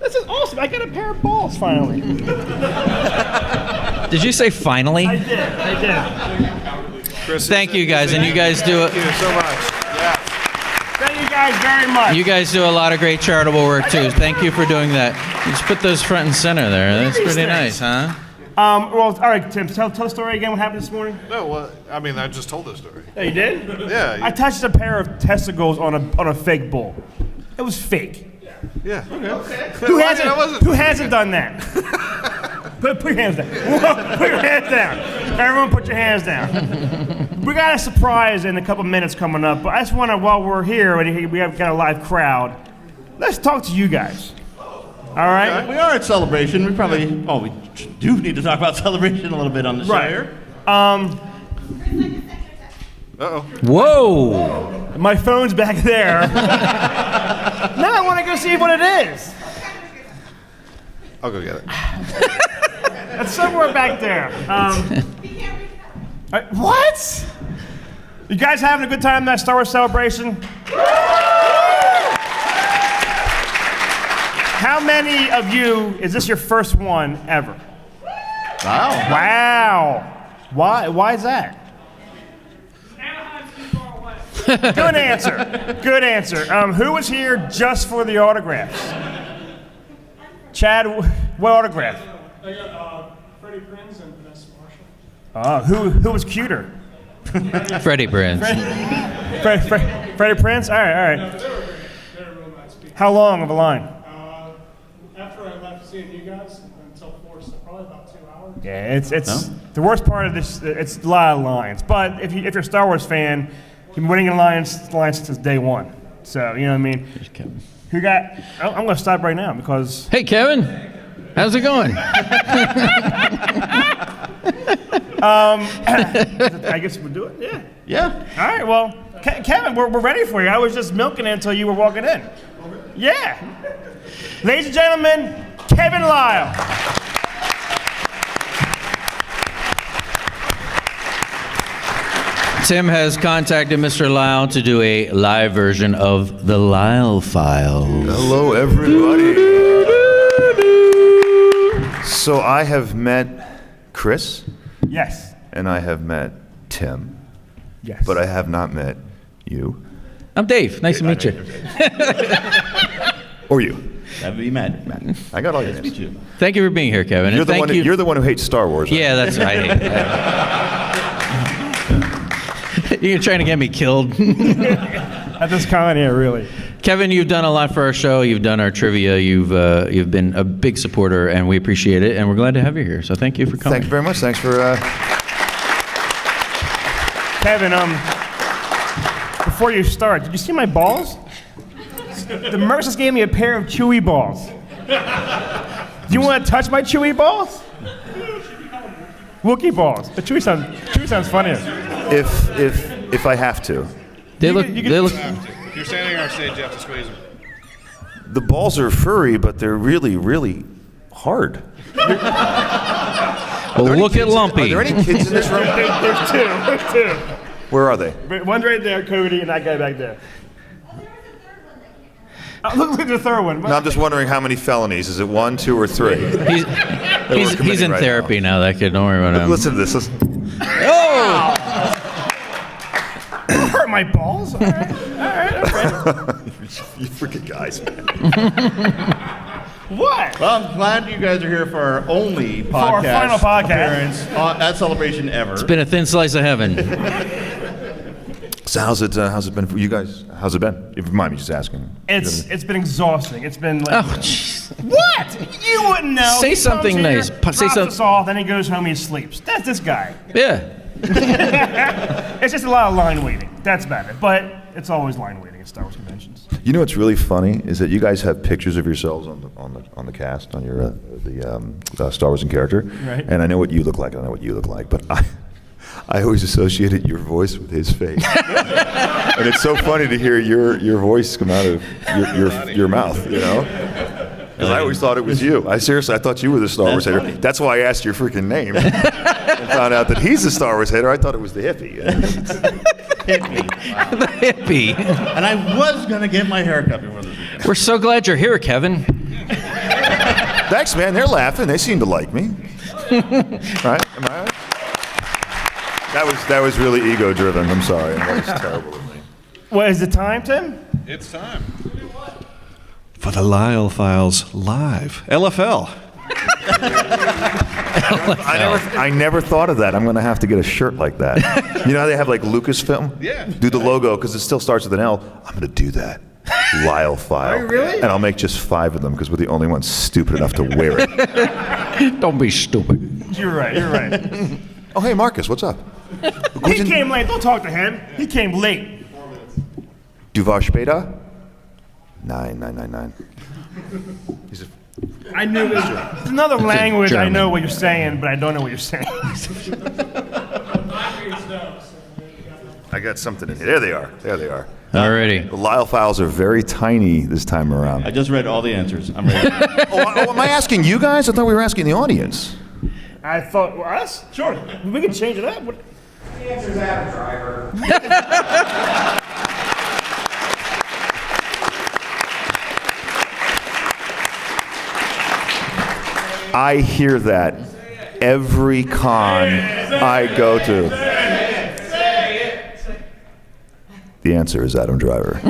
Speaker 2: This is awesome. I got a pair of balls finally.
Speaker 3: Did you say finally?
Speaker 2: I did.
Speaker 5: Chris,
Speaker 3: Thank you guys, and you guys do it.
Speaker 5: Thank you so much. Yeah.
Speaker 2: Thank you guys very much.
Speaker 3: You guys do a lot of great charitable work too. Thank you for doing that. You just put those front and center there. That's pretty nice, huh?
Speaker 2: Well, all right, Tim. Tell the story again. What happened this morning?
Speaker 5: No, well, I mean, I just told this story.
Speaker 2: Oh, you did?
Speaker 5: Yeah.
Speaker 2: I touched a pair of testicles on a fake bull. It was fake.
Speaker 5: Yeah. Okay.
Speaker 2: Who hasn't done that? Put your hands down. Whoa, put your hands down. Everyone put your hands down. We got a surprise in a couple minutes coming up, but I just want to, while we're here and we have got a live crowd, let's talk to you guys. All right?
Speaker 4: We are at Celebration. We do need to talk about Celebration a little bit on the show here.
Speaker 5: Uh-oh.
Speaker 3: Whoa!
Speaker 2: My phone's back there. Now I want to go see what it is.
Speaker 5: I'll go get it.
Speaker 2: It's somewhere back there. What? You guys having a good time in that Star Wars Celebration? How many of you, is this your first one ever? Wow. Why is that? Good answer. Good answer. Who was here just for the autographs? Chad, what autograph?
Speaker 7: I got Freddie Prinze and Vanessa Marshall.
Speaker 2: Who was cuter?
Speaker 3: Freddie Prinze.
Speaker 2: Freddie Prinze? All right.
Speaker 7: They were real nice people.
Speaker 2: How long of a line?
Speaker 7: After I left seeing you guys until 4, so probably about 2 hours.
Speaker 2: Yeah, it's the worst part of this. It's a lot of lines. But if you're a Star Wars fan, you've been winning in lines since day one. So you know what I mean. Who got? I'm going to stop right now because.
Speaker 3: Hey, Kevin. How's it going?
Speaker 2: I guess we'll do it. Yeah.
Speaker 4: Yeah.
Speaker 2: All right. Well, Kevin, we're ready for you. I was just milking it until you were walking in. Yeah. Ladies and gentlemen, Kevin Lyle.
Speaker 3: Tim has contacted Mr. Lyle to do a live version of the Lyle Files.
Speaker 8: Hello, everybody. So I have met Chris,
Speaker 2: Yes.
Speaker 8: and I have met Tim,
Speaker 2: Yes.
Speaker 8: but I have not met you
Speaker 3: I'm Dave. Nice to meet you.
Speaker 8: or you.
Speaker 4: That'd be mad.
Speaker 8: I got all your
Speaker 4: Meet
Speaker 8: names.
Speaker 4: you.
Speaker 3: Thank you for being here, Kevin.
Speaker 8: You're
Speaker 3: And
Speaker 8: the
Speaker 3: thank
Speaker 8: one.
Speaker 3: you.
Speaker 8: You're the one who hates Star Wars. Right?
Speaker 3: Yeah, that's right. I hate that. You're trying to get me killed.
Speaker 2: At this con, yeah, really.
Speaker 3: Kevin, you've done a lot for our show. You've done our trivia. You've been a big supporter, and we appreciate it. And we're glad to have you here. So thank you for coming.
Speaker 8: Thank you very much. Thanks for.
Speaker 2: Kevin, before you start, did you see my balls? The Mercs just gave me a pair of Chewy balls. Do you want to touch my Chewy balls? Wookiee balls. The Chewy sounds funnier.
Speaker 8: If I have to.
Speaker 3: They
Speaker 2: You
Speaker 3: look.
Speaker 2: can-
Speaker 3: They look.
Speaker 5: If you're standing on stage, you have to squeeze them.
Speaker 8: The balls are furry, but they're really, really hard.
Speaker 3: Well, look at
Speaker 8: Are
Speaker 3: Lumpy.
Speaker 8: there any kids in this room?
Speaker 2: There's two.
Speaker 8: Where are they?
Speaker 2: One's right there, Cody, and that guy back there. Look at the third one.
Speaker 8: No, I'm just wondering how many felonies. Is it 1, 2, or 3?
Speaker 3: He's
Speaker 8: committing
Speaker 3: in
Speaker 8: right
Speaker 3: therapy now. That kid. Don't worry about him.
Speaker 8: Listen to this. Listen.
Speaker 3: Oh!
Speaker 2: Hurt my balls? All right.
Speaker 8: You freaking guys, man.
Speaker 2: What?
Speaker 4: Well, I'm glad you guys are here for our only podcast
Speaker 2: our final podcast.
Speaker 4: appearance at Celebration ever.
Speaker 3: It's been a thin slice of heaven.
Speaker 8: So how's it been for you guys? How's it been? If you mind me just asking.
Speaker 2: It's been exhausting. It's been like,
Speaker 3: Oh, jeez.
Speaker 2: what? You wouldn't know.
Speaker 3: Say
Speaker 2: He comes
Speaker 3: something
Speaker 2: here,
Speaker 3: nice. Say
Speaker 2: drops
Speaker 3: some-
Speaker 2: us off, then he goes home, he sleeps. That's this guy.
Speaker 3: Yeah.
Speaker 2: It's just a lot of line waiting. That's about it. But it's always line waiting at Star Wars conventions.
Speaker 8: You know what's really funny is that you guys have pictures of yourselves on the cast on your Star Wars in character,
Speaker 2: Right.
Speaker 8: and I know what you look like. I know what you look like, but I always associated your voice with his face, and it's so funny to hear your voice come out of your mouth, you know. Because I always thought it was you. I thought you were the Star Wars hater. That's why I asked your freaking name. And found out that he's the Star Wars hater. I thought it was the hippie.
Speaker 4: Hippie. Wow.
Speaker 3: The hippie.
Speaker 4: And I was going to get my hair cut before this weekend.
Speaker 3: We're so glad you're here, Kevin.
Speaker 8: Thanks, man. They're laughing. They seem to like me. Right? Am I right? That was really ego-driven. I'm sorry. That was terrible of me.
Speaker 2: What is the time, Tim?
Speaker 5: It's time for the Lyle Files live. LFL.
Speaker 8: I never thought of that. I'm going to have to get a shirt like that. You know how they have like Lucasfilm?
Speaker 5: Yeah.
Speaker 8: Do the logo because it still starts with an L. I'm going to do that. Lyle File.
Speaker 2: Are you really?
Speaker 8: And I'll make just 5 of them because we're the only ones stupid enough to wear it.
Speaker 3: Don't be stupid.
Speaker 2: You're right. You're right.
Speaker 8: Oh, hey, Marcus, what's up?
Speaker 2: He came late. Don't talk to him. He came late.
Speaker 8: Du war später? 9. He's a
Speaker 2: I knew this. It's another language. I
Speaker 3: German.
Speaker 2: know what you're saying, but I don't know what you're saying.
Speaker 8: I got something in here. There they are.
Speaker 3: Alrighty.
Speaker 8: The Lyle Files are very tiny this time around.
Speaker 4: I just read all the answers. I'm ready.
Speaker 8: Am I asking you guys? I thought we were asking the audience.
Speaker 2: I thought, well, us? Sure. We can change it up.
Speaker 9: The answer's Adam Driver.
Speaker 8: I hear that every con I go to. The answer is Adam Driver.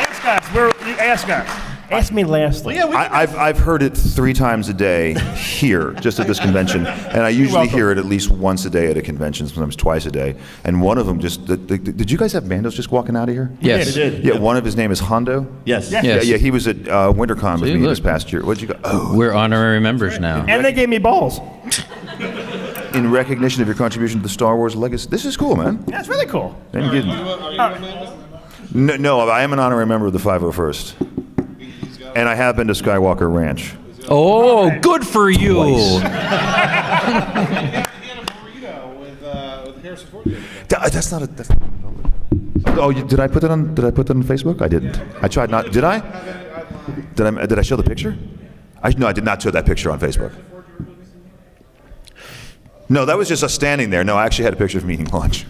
Speaker 2: Ask us. Ask us. Ask me lastly.
Speaker 4: Well, yeah,
Speaker 8: I've heard it 3 times a day here, just at this convention, and I usually hear it at least once a day at a convention, sometimes twice a day. And one of them just, did you guys have Mandos just walking out of here?
Speaker 3: Yes.
Speaker 4: we did.
Speaker 8: Yeah, one of his name is Hondo.
Speaker 4: Yes.
Speaker 3: Yes.
Speaker 8: Yeah, he was at WinterCon with
Speaker 3: See,
Speaker 8: me
Speaker 3: look.
Speaker 8: this past year. What'd you go? Oh,
Speaker 3: We're honorary members now.
Speaker 2: And they gave me balls.
Speaker 8: in recognition of your contribution to the Star Wars legacy. This is cool, man.
Speaker 2: That's really cool.
Speaker 8: Thank you. No, I am an honorary member of the 501st. And I have been to Skywalker Ranch.
Speaker 3: Oh, good for you.
Speaker 8: That's not a. Did I put that on? Did I put that on Facebook? I didn't. I tried not. Did I? Did I show the picture? No, I did not show that picture on Facebook. No, that was just us standing there. No, I actually had a picture of me eating lunch.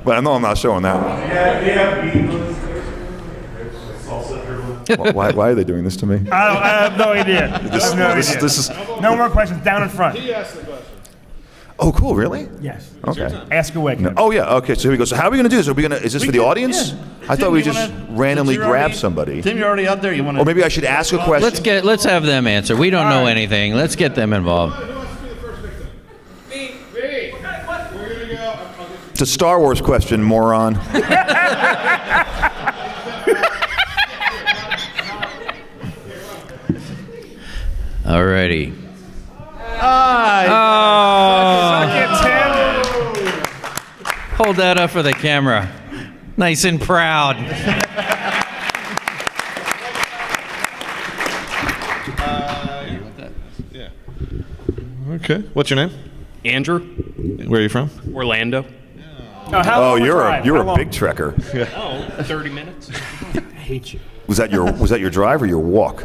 Speaker 8: But I know I'm not showing that one. Why are they doing this to me?
Speaker 2: I have no idea.
Speaker 8: This is.
Speaker 2: No more questions. Down in front.
Speaker 8: Oh, cool. Really?
Speaker 2: Yes.
Speaker 8: Okay.
Speaker 2: Ask away.
Speaker 8: No. Oh yeah. Okay. So here we go. So how are we going to do this? Are we going to? Is this for the
Speaker 2: can-
Speaker 8: audience?
Speaker 2: yeah.
Speaker 8: I
Speaker 4: Tim,
Speaker 8: thought we
Speaker 4: you
Speaker 8: just
Speaker 4: wanna-
Speaker 8: randomly
Speaker 4: since you're
Speaker 8: grab
Speaker 4: already-
Speaker 8: somebody.
Speaker 4: Tim, you're already out there. You want to?
Speaker 8: Or maybe I should ask a question.
Speaker 3: Let's have them answer. We don't know anything. Let's get them involved.
Speaker 8: It's a Star Wars question, moron.
Speaker 3: Alrighty. Hold that up for the camera. Nice and proud.
Speaker 5: Okay. What's your name?
Speaker 10: Andrew,
Speaker 5: Where are you from?
Speaker 10: Orlando.
Speaker 8: Oh, you're a big trekker.
Speaker 10: Oh, 30 minutes.
Speaker 2: I hate you.
Speaker 8: Was that your drive or your walk?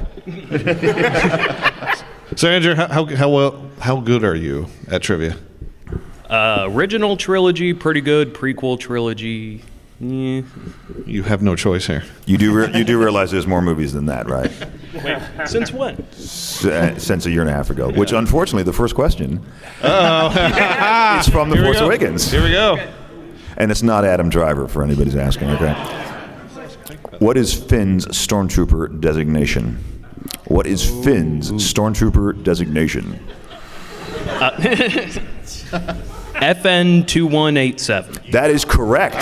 Speaker 5: So Andrew, how good are you at trivia?
Speaker 10: Original trilogy, pretty good. Prequel trilogy, yeah.
Speaker 5: You have no choice here.
Speaker 8: You do realize there's more movies than that, right?
Speaker 10: Wait, since when?
Speaker 8: Since a year and a half ago. Which, unfortunately, the first question is from The Force Awakens.
Speaker 5: Here we go.
Speaker 8: And it's not Adam Driver, for anybody's asking, okay? What is Finn's stormtrooper designation? What is Finn's stormtrooper designation?
Speaker 10: FN 2187.
Speaker 8: That is correct.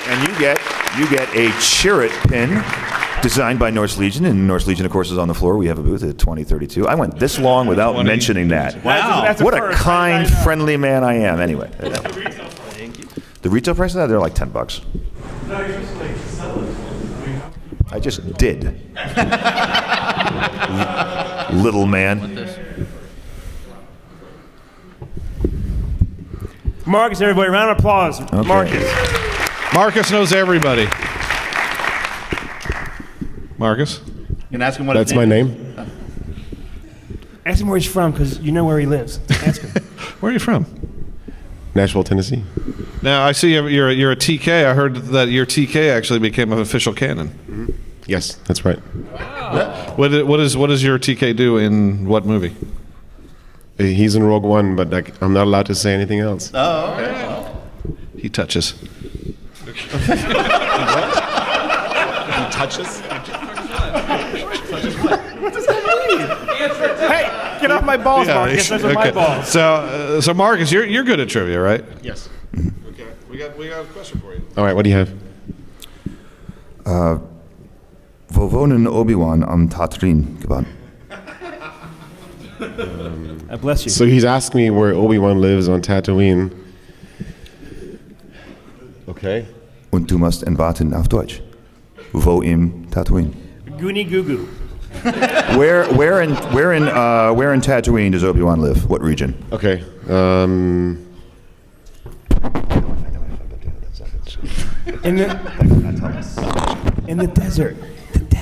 Speaker 8: And you get a Chirrut pin designed by Norse Legion, and Norse Legion, of course, is on the floor. We have a booth at 2032. I went this long without mentioning that.
Speaker 2: Wow. That's
Speaker 8: What a
Speaker 2: first.
Speaker 8: kind, friendly man I am. Anyway. The retail price of that, they're like $10.
Speaker 7: No, you're just like sell it.
Speaker 8: I just did. Little man.
Speaker 2: Marcus, everybody, round of applause.
Speaker 8: Okay.
Speaker 2: Marcus.
Speaker 5: Marcus knows everybody. Marcus?
Speaker 4: You can ask him what
Speaker 11: That's
Speaker 4: his
Speaker 11: my
Speaker 4: name is.
Speaker 11: name.
Speaker 2: Ask him where he's from, because you know where he lives. Ask him.
Speaker 5: Where are you from?
Speaker 11: Nashville, Tennessee.
Speaker 5: Now, I see you're a TK. I heard that your TK actually became an official canon.
Speaker 11: Yes, that's right.
Speaker 5: What does your TK do in what movie?
Speaker 11: He's in Rogue One, but I'm not allowed to say anything else.
Speaker 4: Oh, okay.
Speaker 5: He touches.
Speaker 11: Touches?
Speaker 2: Hey, get off my balls, Marcus. Those are my balls.
Speaker 5: So Marcus, you're good at trivia, right?
Speaker 11: Yes.
Speaker 5: Okay. We got a question for you.
Speaker 11: All right, what do you have?
Speaker 8: Wo wohnen Obi-Wan am Tatooine gewann?
Speaker 2: I bless you.
Speaker 11: So he's asking me where Obi-Wan lives on Tatooine. Okay.
Speaker 8: Und du musst entwarten auf Deutsch. Wo im Tatooine?
Speaker 2: Goonie Goo Goo.
Speaker 8: Where in Tatooine does Obi-Wan live? What region?
Speaker 11: Okay.
Speaker 2: In the desert.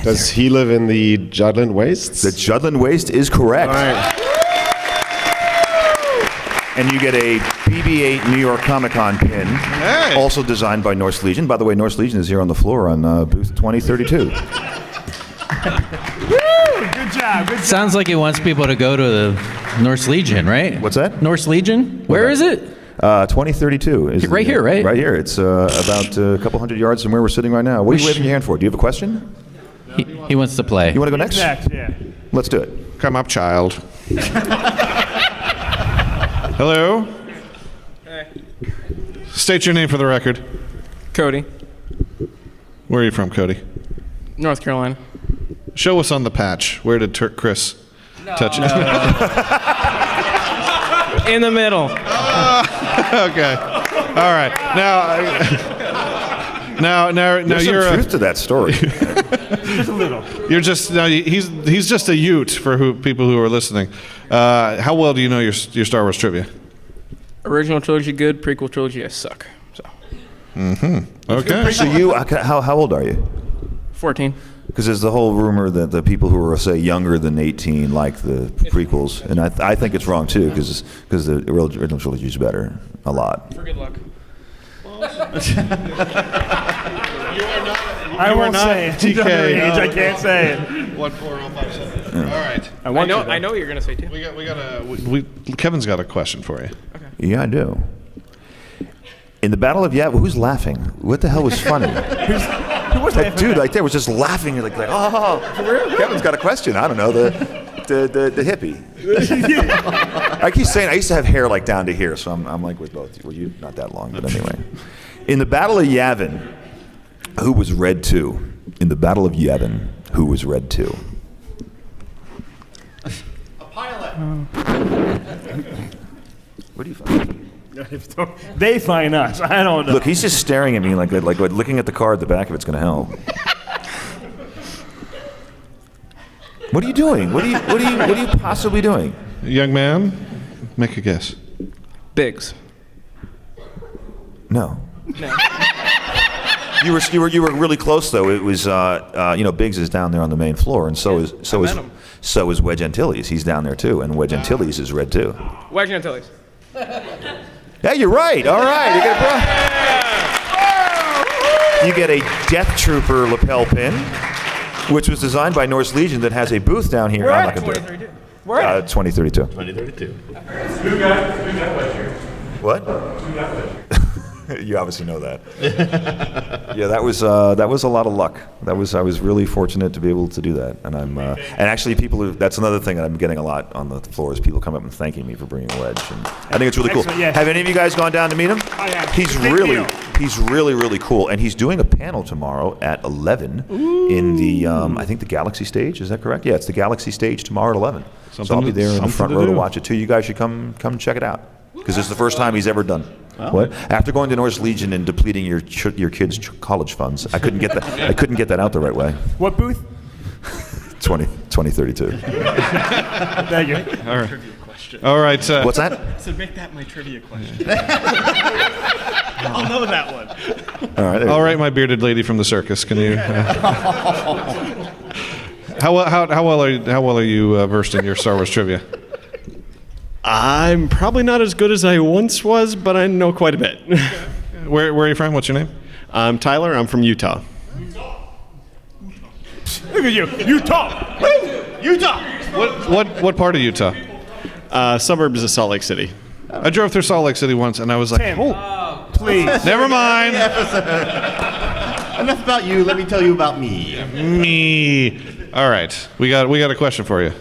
Speaker 11: Does he live in the Judland Wastes?
Speaker 8: The Judland Waste is correct.
Speaker 11: All right.
Speaker 8: And you get a BB-8 New York Comic Con pin, also designed by Norse Legion. By the way, Norse Legion is here on the floor on booth 2032.
Speaker 2: Good job. Good job.
Speaker 3: Sounds like he wants people to go to the Norse Legion, right?
Speaker 8: What's that?
Speaker 3: Norse Legion? Where is it?
Speaker 8: 2032 is
Speaker 3: Right here, right?
Speaker 8: Right here. It's about a couple hundred yards from where we're sitting right now. What are you waving your hand for? Do you have a question?
Speaker 3: He wants to play.
Speaker 8: You want to go next?
Speaker 2: Next, yeah.
Speaker 8: Let's do it.
Speaker 5: Come up, child. Hello.
Speaker 12: Hey.
Speaker 5: State your name for the record.
Speaker 12: Cody,
Speaker 5: Where are you from, Cody?
Speaker 12: North Carolina.
Speaker 5: Show us on the patch. Where did Chris touch it?
Speaker 12: In the middle.
Speaker 5: Okay. All right. Now
Speaker 8: There's
Speaker 5: you're
Speaker 8: some truth to that story.
Speaker 2: Just a little.
Speaker 5: you're just now he's just a Ute for people who are listening. How well do you know your Star Wars trivia?
Speaker 12: Original trilogy good, prequel trilogy I suck. So
Speaker 5: Okay.
Speaker 8: So how old are you?
Speaker 12: 14.
Speaker 8: Because there's the whole rumor that the people who are, say, younger than 18 like the prequels. And I think it's wrong, too, because the original trilogy is better. A lot.
Speaker 12: For good luck.
Speaker 2: I won't say it.
Speaker 5: TK.
Speaker 2: I can't say it.
Speaker 5: 14057. All right.
Speaker 2: I want to, though.
Speaker 12: I know what you're gonna say too.
Speaker 5: Kevin's got a question for you.
Speaker 8: Yeah, I do. In the Battle of Yavin, who's laughing? What the hell was funny?
Speaker 2: Who was
Speaker 8: That dude right there was just laughing. Like oh, for real? Kevin's got a question. I don't know, the hippie. I keep saying I used to have hair like down to here, so I'm like with both. Well, you not that long, but anyway. In the Battle of Yavin, who was Red 2? In the Battle of Yavin, who was Red 2?
Speaker 4: A pilot.
Speaker 8: What do you find?
Speaker 2: They find us. I don't know.
Speaker 8: Look, he's just staring at me like looking at the card. The back of it's going to help. What are you doing? What are you possibly doing?
Speaker 5: Young man, make a guess.
Speaker 12: Biggs.
Speaker 8: No. You were really close though. It was Biggs is down there on the main floor, and so is Wedge Antilles. He's down there too, and Wedge Antilles is red too.
Speaker 12: Wedge Antilles.
Speaker 8: Yeah, you're right. All right, you get a Death Trooper lapel pin, which was designed by Norse Legion that has a booth down here. I'm not going to do it.
Speaker 2: We're at
Speaker 8: 2032.
Speaker 4: 2032.
Speaker 7: Who got Wedge here?
Speaker 8: What?
Speaker 7: Who got Wedge here?
Speaker 8: You obviously know that. Yeah, that was a lot of luck. I was really fortunate to be able to do that, and and actually that's another thing that I'm getting a lot on the floor is people come up and thanking me for bringing Wedge, and I think it's really cool.
Speaker 2: Yeah.
Speaker 8: Have any of you guys gone down to meet him?
Speaker 2: I have.
Speaker 8: He's really cool, and he's doing a panel tomorrow at 11 in the I think the Galaxy stage. Is that correct? Yeah, it's the Galaxy stage tomorrow at 11. So I'll be there in the front row to watch it too. You guys should come check it out because it's the first time he's ever done. What? After going to Norse Legion and depleting your kids' college funds, I couldn't get that out the right way.
Speaker 2: What booth?
Speaker 8: 2032.
Speaker 2: Thank you.
Speaker 5: All right. All right.
Speaker 8: What's that?
Speaker 7: So make that my trivia question. I'll know that one.
Speaker 5: All right, my bearded lady from the circus. Can you? How well are you versed in your Star Wars trivia?
Speaker 7: I'm probably not as good as I once was, but I know quite a bit.
Speaker 5: Where are you from? What's your name?
Speaker 7: I'm Tyler. I'm from Utah.
Speaker 2: Look at you, Utah. Utah.
Speaker 5: What part of Utah?
Speaker 7: Suburbs of Salt Lake City.
Speaker 5: I drove through Salt Lake City once, and I was like,
Speaker 2: Tim,
Speaker 5: "Oh,
Speaker 2: please."
Speaker 5: Never mind.
Speaker 4: Enough about you. Let me tell you about me.
Speaker 5: Me. All right, we got a question for you.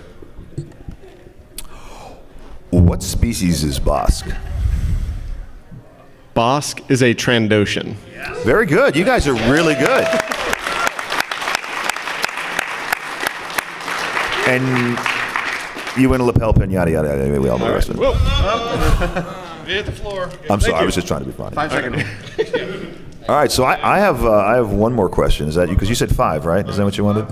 Speaker 8: What species is Bosk?
Speaker 7: Bosk is a Trandoshan.
Speaker 8: Very good. You guys are really good. And you win a lapel pin, yada, yada, yada. We all know the rest of it.
Speaker 5: Hit the floor.
Speaker 8: I'm sorry. I was just trying to be funny.
Speaker 4: 5 seconds.
Speaker 8: All right. So I have one more question. Is that you? Because you said 5, right? Is that what you wanted?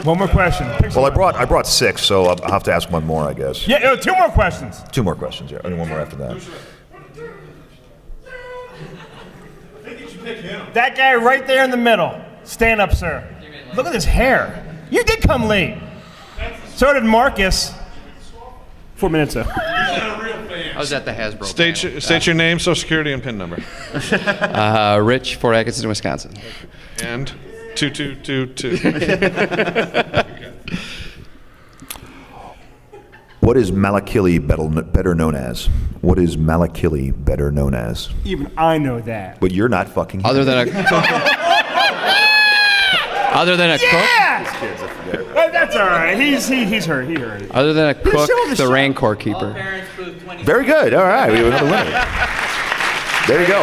Speaker 2: One more question.
Speaker 8: Well, I brought 6, so I'll have to ask one more, I guess.
Speaker 2: Yeah, 2 more questions.
Speaker 8: 2 more questions. Yeah, only one more after that.
Speaker 2: That guy right there in the middle. Stand up, sir. Look at his hair. You did come late. So did Marcus. 4 minutes ago.
Speaker 13: I was at the Hasbro.
Speaker 5: State your name, Social Security, and PIN number.
Speaker 13: Rich, Fort Atkinson, Wisconsin.
Speaker 5: And 2222.
Speaker 8: What is Malakili better known as? What is Malakili better known as?
Speaker 2: Even I know that.
Speaker 8: But you're not fucking.
Speaker 13: Other than a cook.
Speaker 2: That's all right. He's heard. He heard it.
Speaker 13: Other than a cook, the
Speaker 2: shot.
Speaker 13: Rancor keeper.
Speaker 8: Very good. All right, we have another winner. There you go.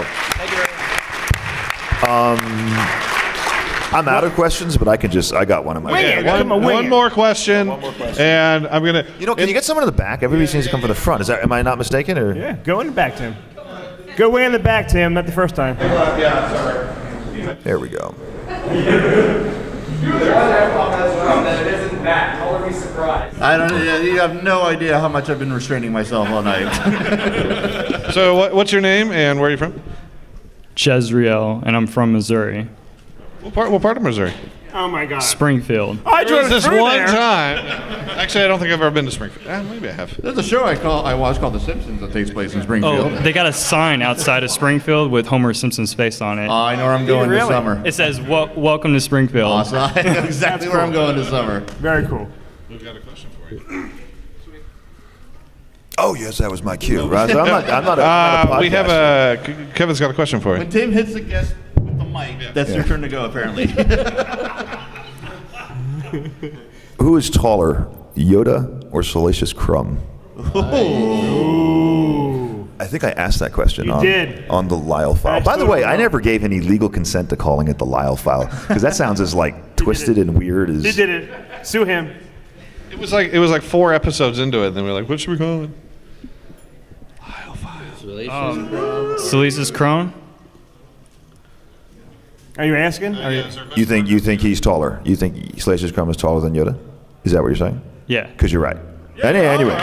Speaker 8: I'm out of questions, but I got one in my head.
Speaker 5: One more question. And I'm gonna.
Speaker 8: Can you get someone in the back? Everybody seems to come from the front. Am I not mistaken? Or
Speaker 2: Yeah, go in the back, Tim. Go way in the back, Tim. Not the first time.
Speaker 9: Yeah, sorry.
Speaker 8: there we go.
Speaker 9: It isn't that. I'll be surprised.
Speaker 4: I don't. You have no idea how much I've been restraining myself all night.
Speaker 5: So what's your name and where are you from?
Speaker 14: Jezreel, and I'm from Missouri.
Speaker 5: What part of Missouri?
Speaker 2: Oh my God.
Speaker 14: Springfield.
Speaker 2: I drove
Speaker 5: this
Speaker 2: through
Speaker 5: one
Speaker 2: there.
Speaker 5: time. Actually, I don't think I've ever been to Springfield. Maybe I have.
Speaker 4: There's a show I watch called The Simpsons that takes place in Springfield.
Speaker 14: Oh, they got a sign outside of Springfield with Homer Simpson's face on it.
Speaker 4: I know where I'm going this summer.
Speaker 14: It says, "Welcome to Springfield."
Speaker 4: Awesome. I know exactly where I'm going this summer.
Speaker 2: Very cool.
Speaker 5: We've got a question for you.
Speaker 8: Oh yes, that was my cue. Right? So I'm not a
Speaker 5: we have Kevin's got a question for you.
Speaker 4: When Tim hits the guest with the mic, that's your turn to go, apparently.
Speaker 8: Who is taller, Yoda or Salacious Crumb? I think I asked that question on the Lyle file. By the way, I never gave any legal consent to calling it the Lyle file because that sounds as like twisted and weird as.
Speaker 2: He did it. Sue him.
Speaker 5: It was like 4 episodes into it, and then we were like, what should we call it? Lyle file.
Speaker 14: Salacious Crone?
Speaker 2: Are you asking?
Speaker 8: You think he's taller? You think Salacious Crumb is taller than Yoda? Is that what you're saying?
Speaker 14: Yeah.
Speaker 8: Because you're right. Anyway.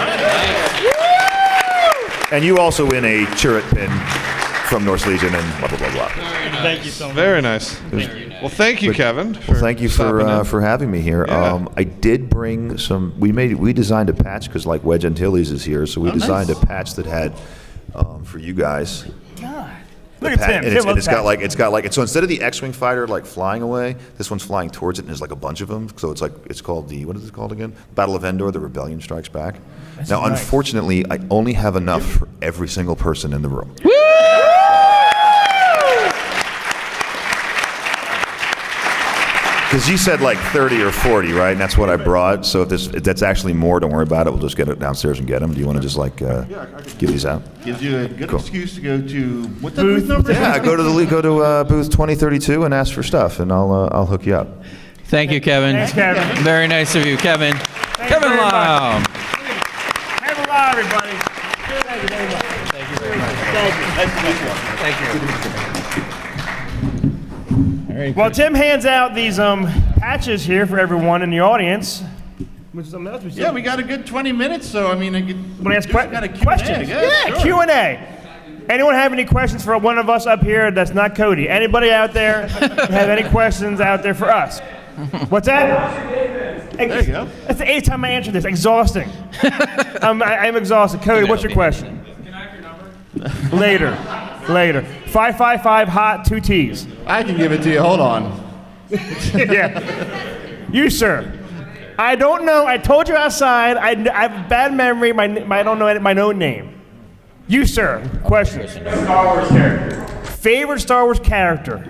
Speaker 8: And you also win a Chirrut pin from Norse Legion and blah, blah, blah, blah.
Speaker 14: Thank you so much.
Speaker 5: Very nice. Well, thank you, Kevin.
Speaker 8: Well, thank you for having me here.
Speaker 5: Yeah.
Speaker 8: I did bring some. We designed a patch because like Wedge Antilles is here, so we designed a patch that had for you guys.
Speaker 2: God. Look at Tim.
Speaker 8: And it's got like so instead of the X-wing fighter like flying away, this one's flying towards it, and there's like a bunch of them. So it's called what is it called again? Battle of Endor: The Rebellion Strikes Back. Now, unfortunately, I only have enough for every single person in the room. Because you said like 30 or 40, right? And that's what I brought. So if that's actually more, don't worry about it. We'll just get it downstairs and get them. Do you want to just like give these out?
Speaker 4: Gives you a good excuse to go to what's the
Speaker 2: Booth
Speaker 4: booth number?
Speaker 8: Yeah, go to booth 2032 and ask for stuff, and I'll hook you up.
Speaker 3: Thank you, Kevin.
Speaker 2: Thanks, Kevin.
Speaker 3: Very nice of you, Kevin.
Speaker 2: Thank
Speaker 3: Kevin
Speaker 2: you very
Speaker 3: Lau.
Speaker 2: much. Kevin Lau, everybody. Thank you very much.
Speaker 6: Thank you very much. Thank you.
Speaker 2: Well, Tim hands out these patches here for everyone in the audience. Which is something else
Speaker 4: Yeah, we got a good 20 minutes, so I mean, I could
Speaker 2: Want to ask
Speaker 4: kind of
Speaker 2: questions? Yeah, Q&A. Anyone have any questions for one of us up here that's not Cody? Anybody out there have any questions out there for us? What's that?
Speaker 4: There you go.
Speaker 2: That's the 8th time I answered this. Exhausting. I'm exhausted. Cody, what's your question?
Speaker 9: Can I have your number?
Speaker 2: Later. 555 hot 2 T's.
Speaker 4: I can give it to you. Hold on.
Speaker 2: Yeah. You, sir. I don't know. I told you outside. I have a bad memory. I don't know my own name. You, sir. Question.
Speaker 9: Star Wars character.
Speaker 2: Favorite Star Wars character?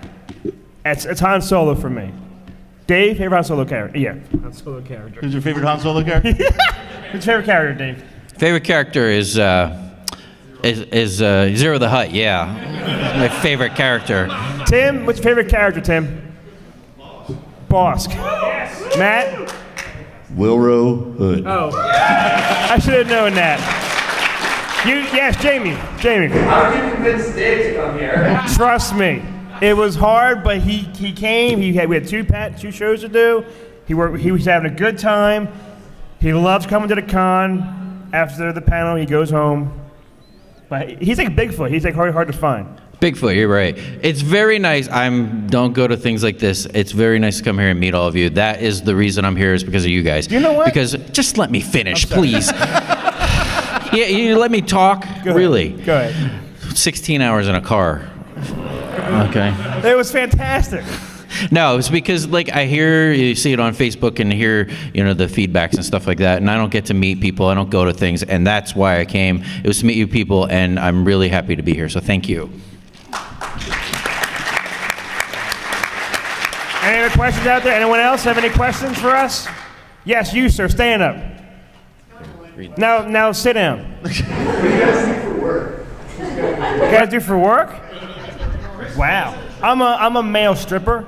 Speaker 2: It's Han Solo for me. Dave, favorite Han Solo character? Yeah, Han Solo character.
Speaker 4: Who's your favorite Han Solo character?
Speaker 2: Who's your favorite character, Dave?
Speaker 3: Favorite character is Zero the Hutt. Yeah, my favorite character.
Speaker 2: Tim, what's your favorite character, Tim? Bosk. Yes. Matt?
Speaker 4: Wilro Hood.
Speaker 2: Oh. I should have known that. Yes, Jamie.
Speaker 9: How did you convince Dave to come here?
Speaker 2: Trust me, it was hard, but he came. We had two shows to do. He was having a good time. He loves coming to the con. After the panel, he goes home. But he's like Bigfoot. He's like hard to find.
Speaker 3: Bigfoot, you're right. It's very nice. Don't go to things like this. It's very nice to come here and meet all of you. That is the reason I'm here, is because of you guys.
Speaker 2: You know what?
Speaker 3: Because just let me finish, please. Yeah, you let me talk. Really?
Speaker 2: Go ahead.
Speaker 3: 16 hours in a car. Okay.
Speaker 2: It was fantastic.
Speaker 3: No, it's because you see it on Facebook and hear, the feedbacks and stuff like that, and I don't get to meet people. I don't go to things, and that's why I came. It was to meet you people, and I'm really happy to be here. So thank you.
Speaker 2: Any other questions out there? Anyone else have any questions for us? Yes, you, sir. Stand up. Now sit down.
Speaker 9: What do you guys do for work?
Speaker 2: You guys do for work? Wow. I'm a male stripper.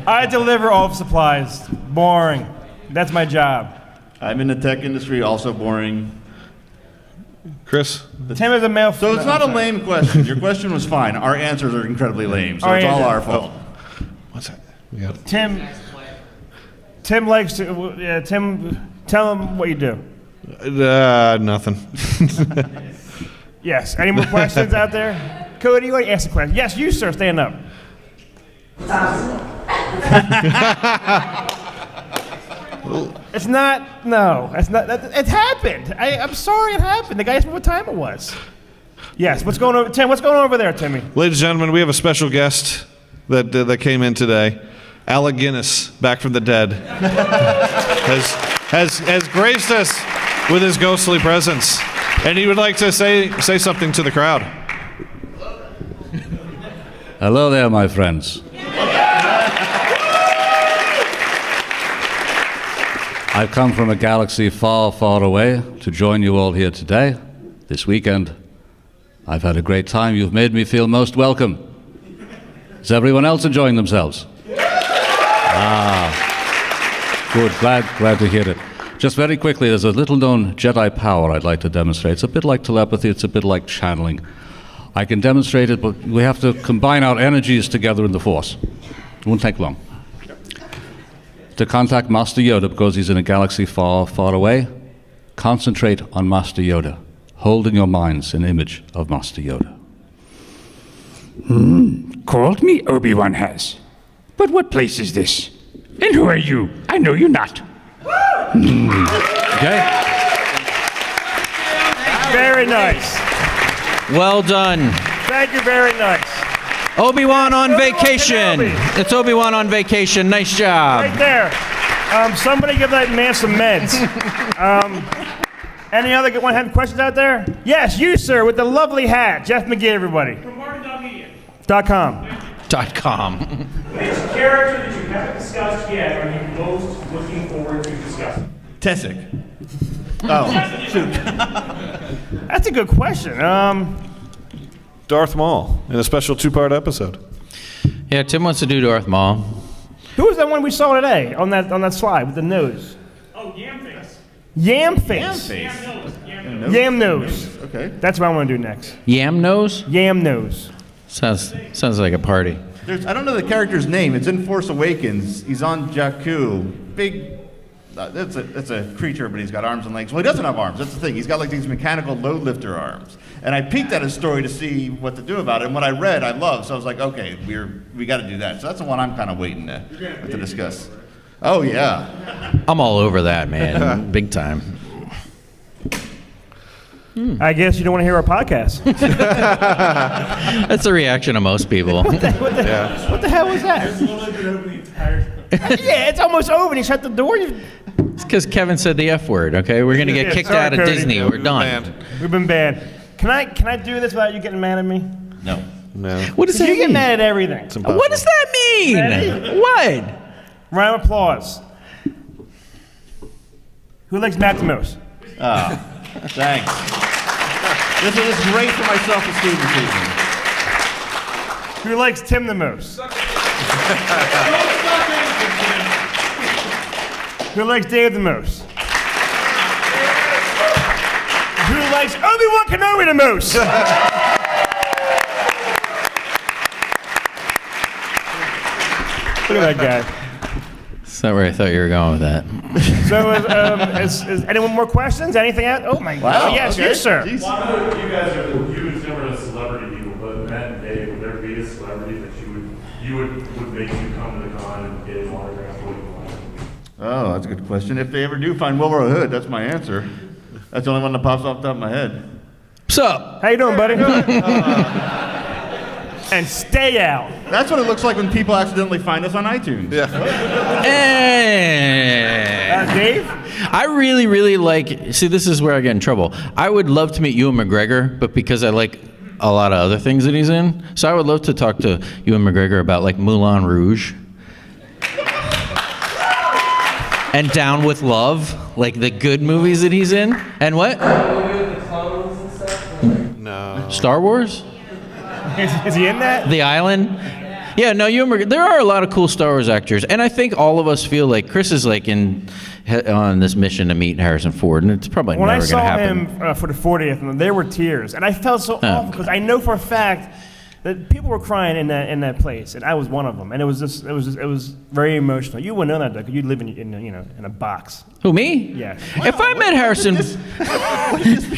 Speaker 2: I deliver office supplies. Boring. That's my job.
Speaker 4: I'm in the tech industry, also boring.
Speaker 5: Chris?
Speaker 2: Tim is a male.
Speaker 4: So it's not a lame question. Your question was fine. Our answers are incredibly lame, so it's all our fault.
Speaker 5: What's that?
Speaker 2: Tim likes to. Yeah, Tim, tell him what you do.
Speaker 5: Nothing.
Speaker 2: Yes. Any more questions out there? Cody, you want to ask a question? Yes, you, sir. Stand up. It's not. No, it's not. It happened. I'm sorry it happened. The guy asked me what time it was. Yes. What's going on, Tim? What's going on over there, Timmy?
Speaker 5: Ladies and gentlemen, we have a special guest that came in today. Alec Guinness, back from the dead, has graced us with his ghostly presence, and he would like to say something to the crowd.
Speaker 15: Hello there, my friends. I've come from a galaxy far, far away to join you all here today, this weekend. I've had a great time. You've made me feel most welcome. Is everyone else enjoying themselves? Good. Glad to hear it. Just very quickly, there's a little-known Jedi power I'd like to demonstrate. It's a bit like telepathy. It's a bit like channeling. I can demonstrate it, but we have to combine our energies together in the Force. It won't take long. To contact Master Yoda, because he's in a galaxy far, far away, concentrate on Master Yoda. Hold in your minds an image of Master Yoda.
Speaker 16: Called me, Obi-Wan has. But what place is this? And who are you? I know you not.
Speaker 15: Okay?
Speaker 2: Very nice.
Speaker 3: Well done.
Speaker 2: Thank you. Very nice.
Speaker 3: Obi-Wan on vacation. It's Obi-Wan on vacation. Nice job.
Speaker 2: Right there. Somebody give that man some meds. Any other questions out there? Yes, you, sir, with the lovely hat. Jeff McGee, everybody.
Speaker 7: From Martin
Speaker 2: .com.
Speaker 3: .com.
Speaker 7: Which character that you haven't discussed yet are you most looking forward to discussing?
Speaker 4: Tessic. Oh, shoot.
Speaker 2: That's a good question.
Speaker 5: Darth Maul in a special 2-part episode.
Speaker 3: Yeah, Tim wants to do Darth Maul.
Speaker 2: Who was that one we saw today on that slide with the nose?
Speaker 7: Oh, Yam Face.
Speaker 2: Yam Face. Yam Nose.
Speaker 4: Okay.
Speaker 2: That's what I want to do next.
Speaker 3: Yam Nose?
Speaker 2: Yam Nose.
Speaker 3: Sounds like a party.
Speaker 4: I don't know the character's name. It's in Force Awakens. He's on Jakku. Big. That's a creature, but he's got arms and legs. Well, he doesn't have arms. That's the thing. He's got like these mechanical load lifter arms. And I peeked at his story to see what to do about it. And what I read, I loved. So I was like, okay, we got to do that. So that's the one I'm kind of waiting to discuss. Oh yeah.
Speaker 3: I'm all over that, man. Big time.
Speaker 2: I guess you don't want to hear our podcast.
Speaker 3: That's the reaction of most people.
Speaker 2: What the hell was that? Yeah, it's almost over. You shut the door.
Speaker 3: It's because Kevin said the F word, okay? We're going to get kicked out of
Speaker 2: Cody.
Speaker 3: Disney. We're done.
Speaker 2: We've been banned. Can I do this without you getting mad at me?
Speaker 4: No.
Speaker 3: What does that
Speaker 2: You
Speaker 3: mean?
Speaker 2: get mad at everything.
Speaker 3: What does that mean?
Speaker 2: Ready?
Speaker 3: What?
Speaker 2: Round of applause. Who likes Matt the most?
Speaker 4: Thanks. This is great for my self-esteem this evening.
Speaker 2: Who likes Tim the most? Who likes Dave the most? Who likes Obi-Wan Kenobi the most? Look at that guy.
Speaker 3: That's not where I thought you were going with that.
Speaker 2: So, is anyone more questions? Anything else? Oh my
Speaker 4: Wow,
Speaker 2: God! Yes,
Speaker 4: okay.
Speaker 2: you sir.
Speaker 4: Jeez.
Speaker 17: Well, I know you guys are huge number of celebrity people, but Matt and Dave, would there be a celebrity that would make you come to the con and get an autograph?
Speaker 4: Oh, that's a good question. If they ever do find Wilbur Hood, that's my answer. That's the only one that pops off the top of my head.
Speaker 3: What's up?
Speaker 2: How you doing, buddy? And stay out.
Speaker 4: That's what it looks like when people accidentally find us on iTunes.
Speaker 5: Yeah.
Speaker 2: Dave?
Speaker 3: I really, really like. See, this is where I get in trouble. I would love to meet Ewan McGregor, but because I like a lot of other things that he's in, so I would love to talk to Ewan McGregor about like Moulin Rouge and Down with Love, like the good movies that he's in. And what?
Speaker 5: No.
Speaker 3: Star Wars?
Speaker 2: Is he in that?
Speaker 3: The Island? Yeah, no, there are a lot of cool Star Wars actors, and I think all of us feel like Chris is like on this mission to meet Harrison Ford, and it's probably
Speaker 2: When
Speaker 3: never
Speaker 2: I
Speaker 3: going to
Speaker 2: saw
Speaker 3: happen.
Speaker 2: him for the 40th, there were tears, and I felt so awful because I know for a fact that people were crying in that place, and I was one of them, and it was very emotional. You wouldn't know that though, because you live in a box.
Speaker 3: Who, me?
Speaker 2: Yeah.
Speaker 3: If I met Harrison,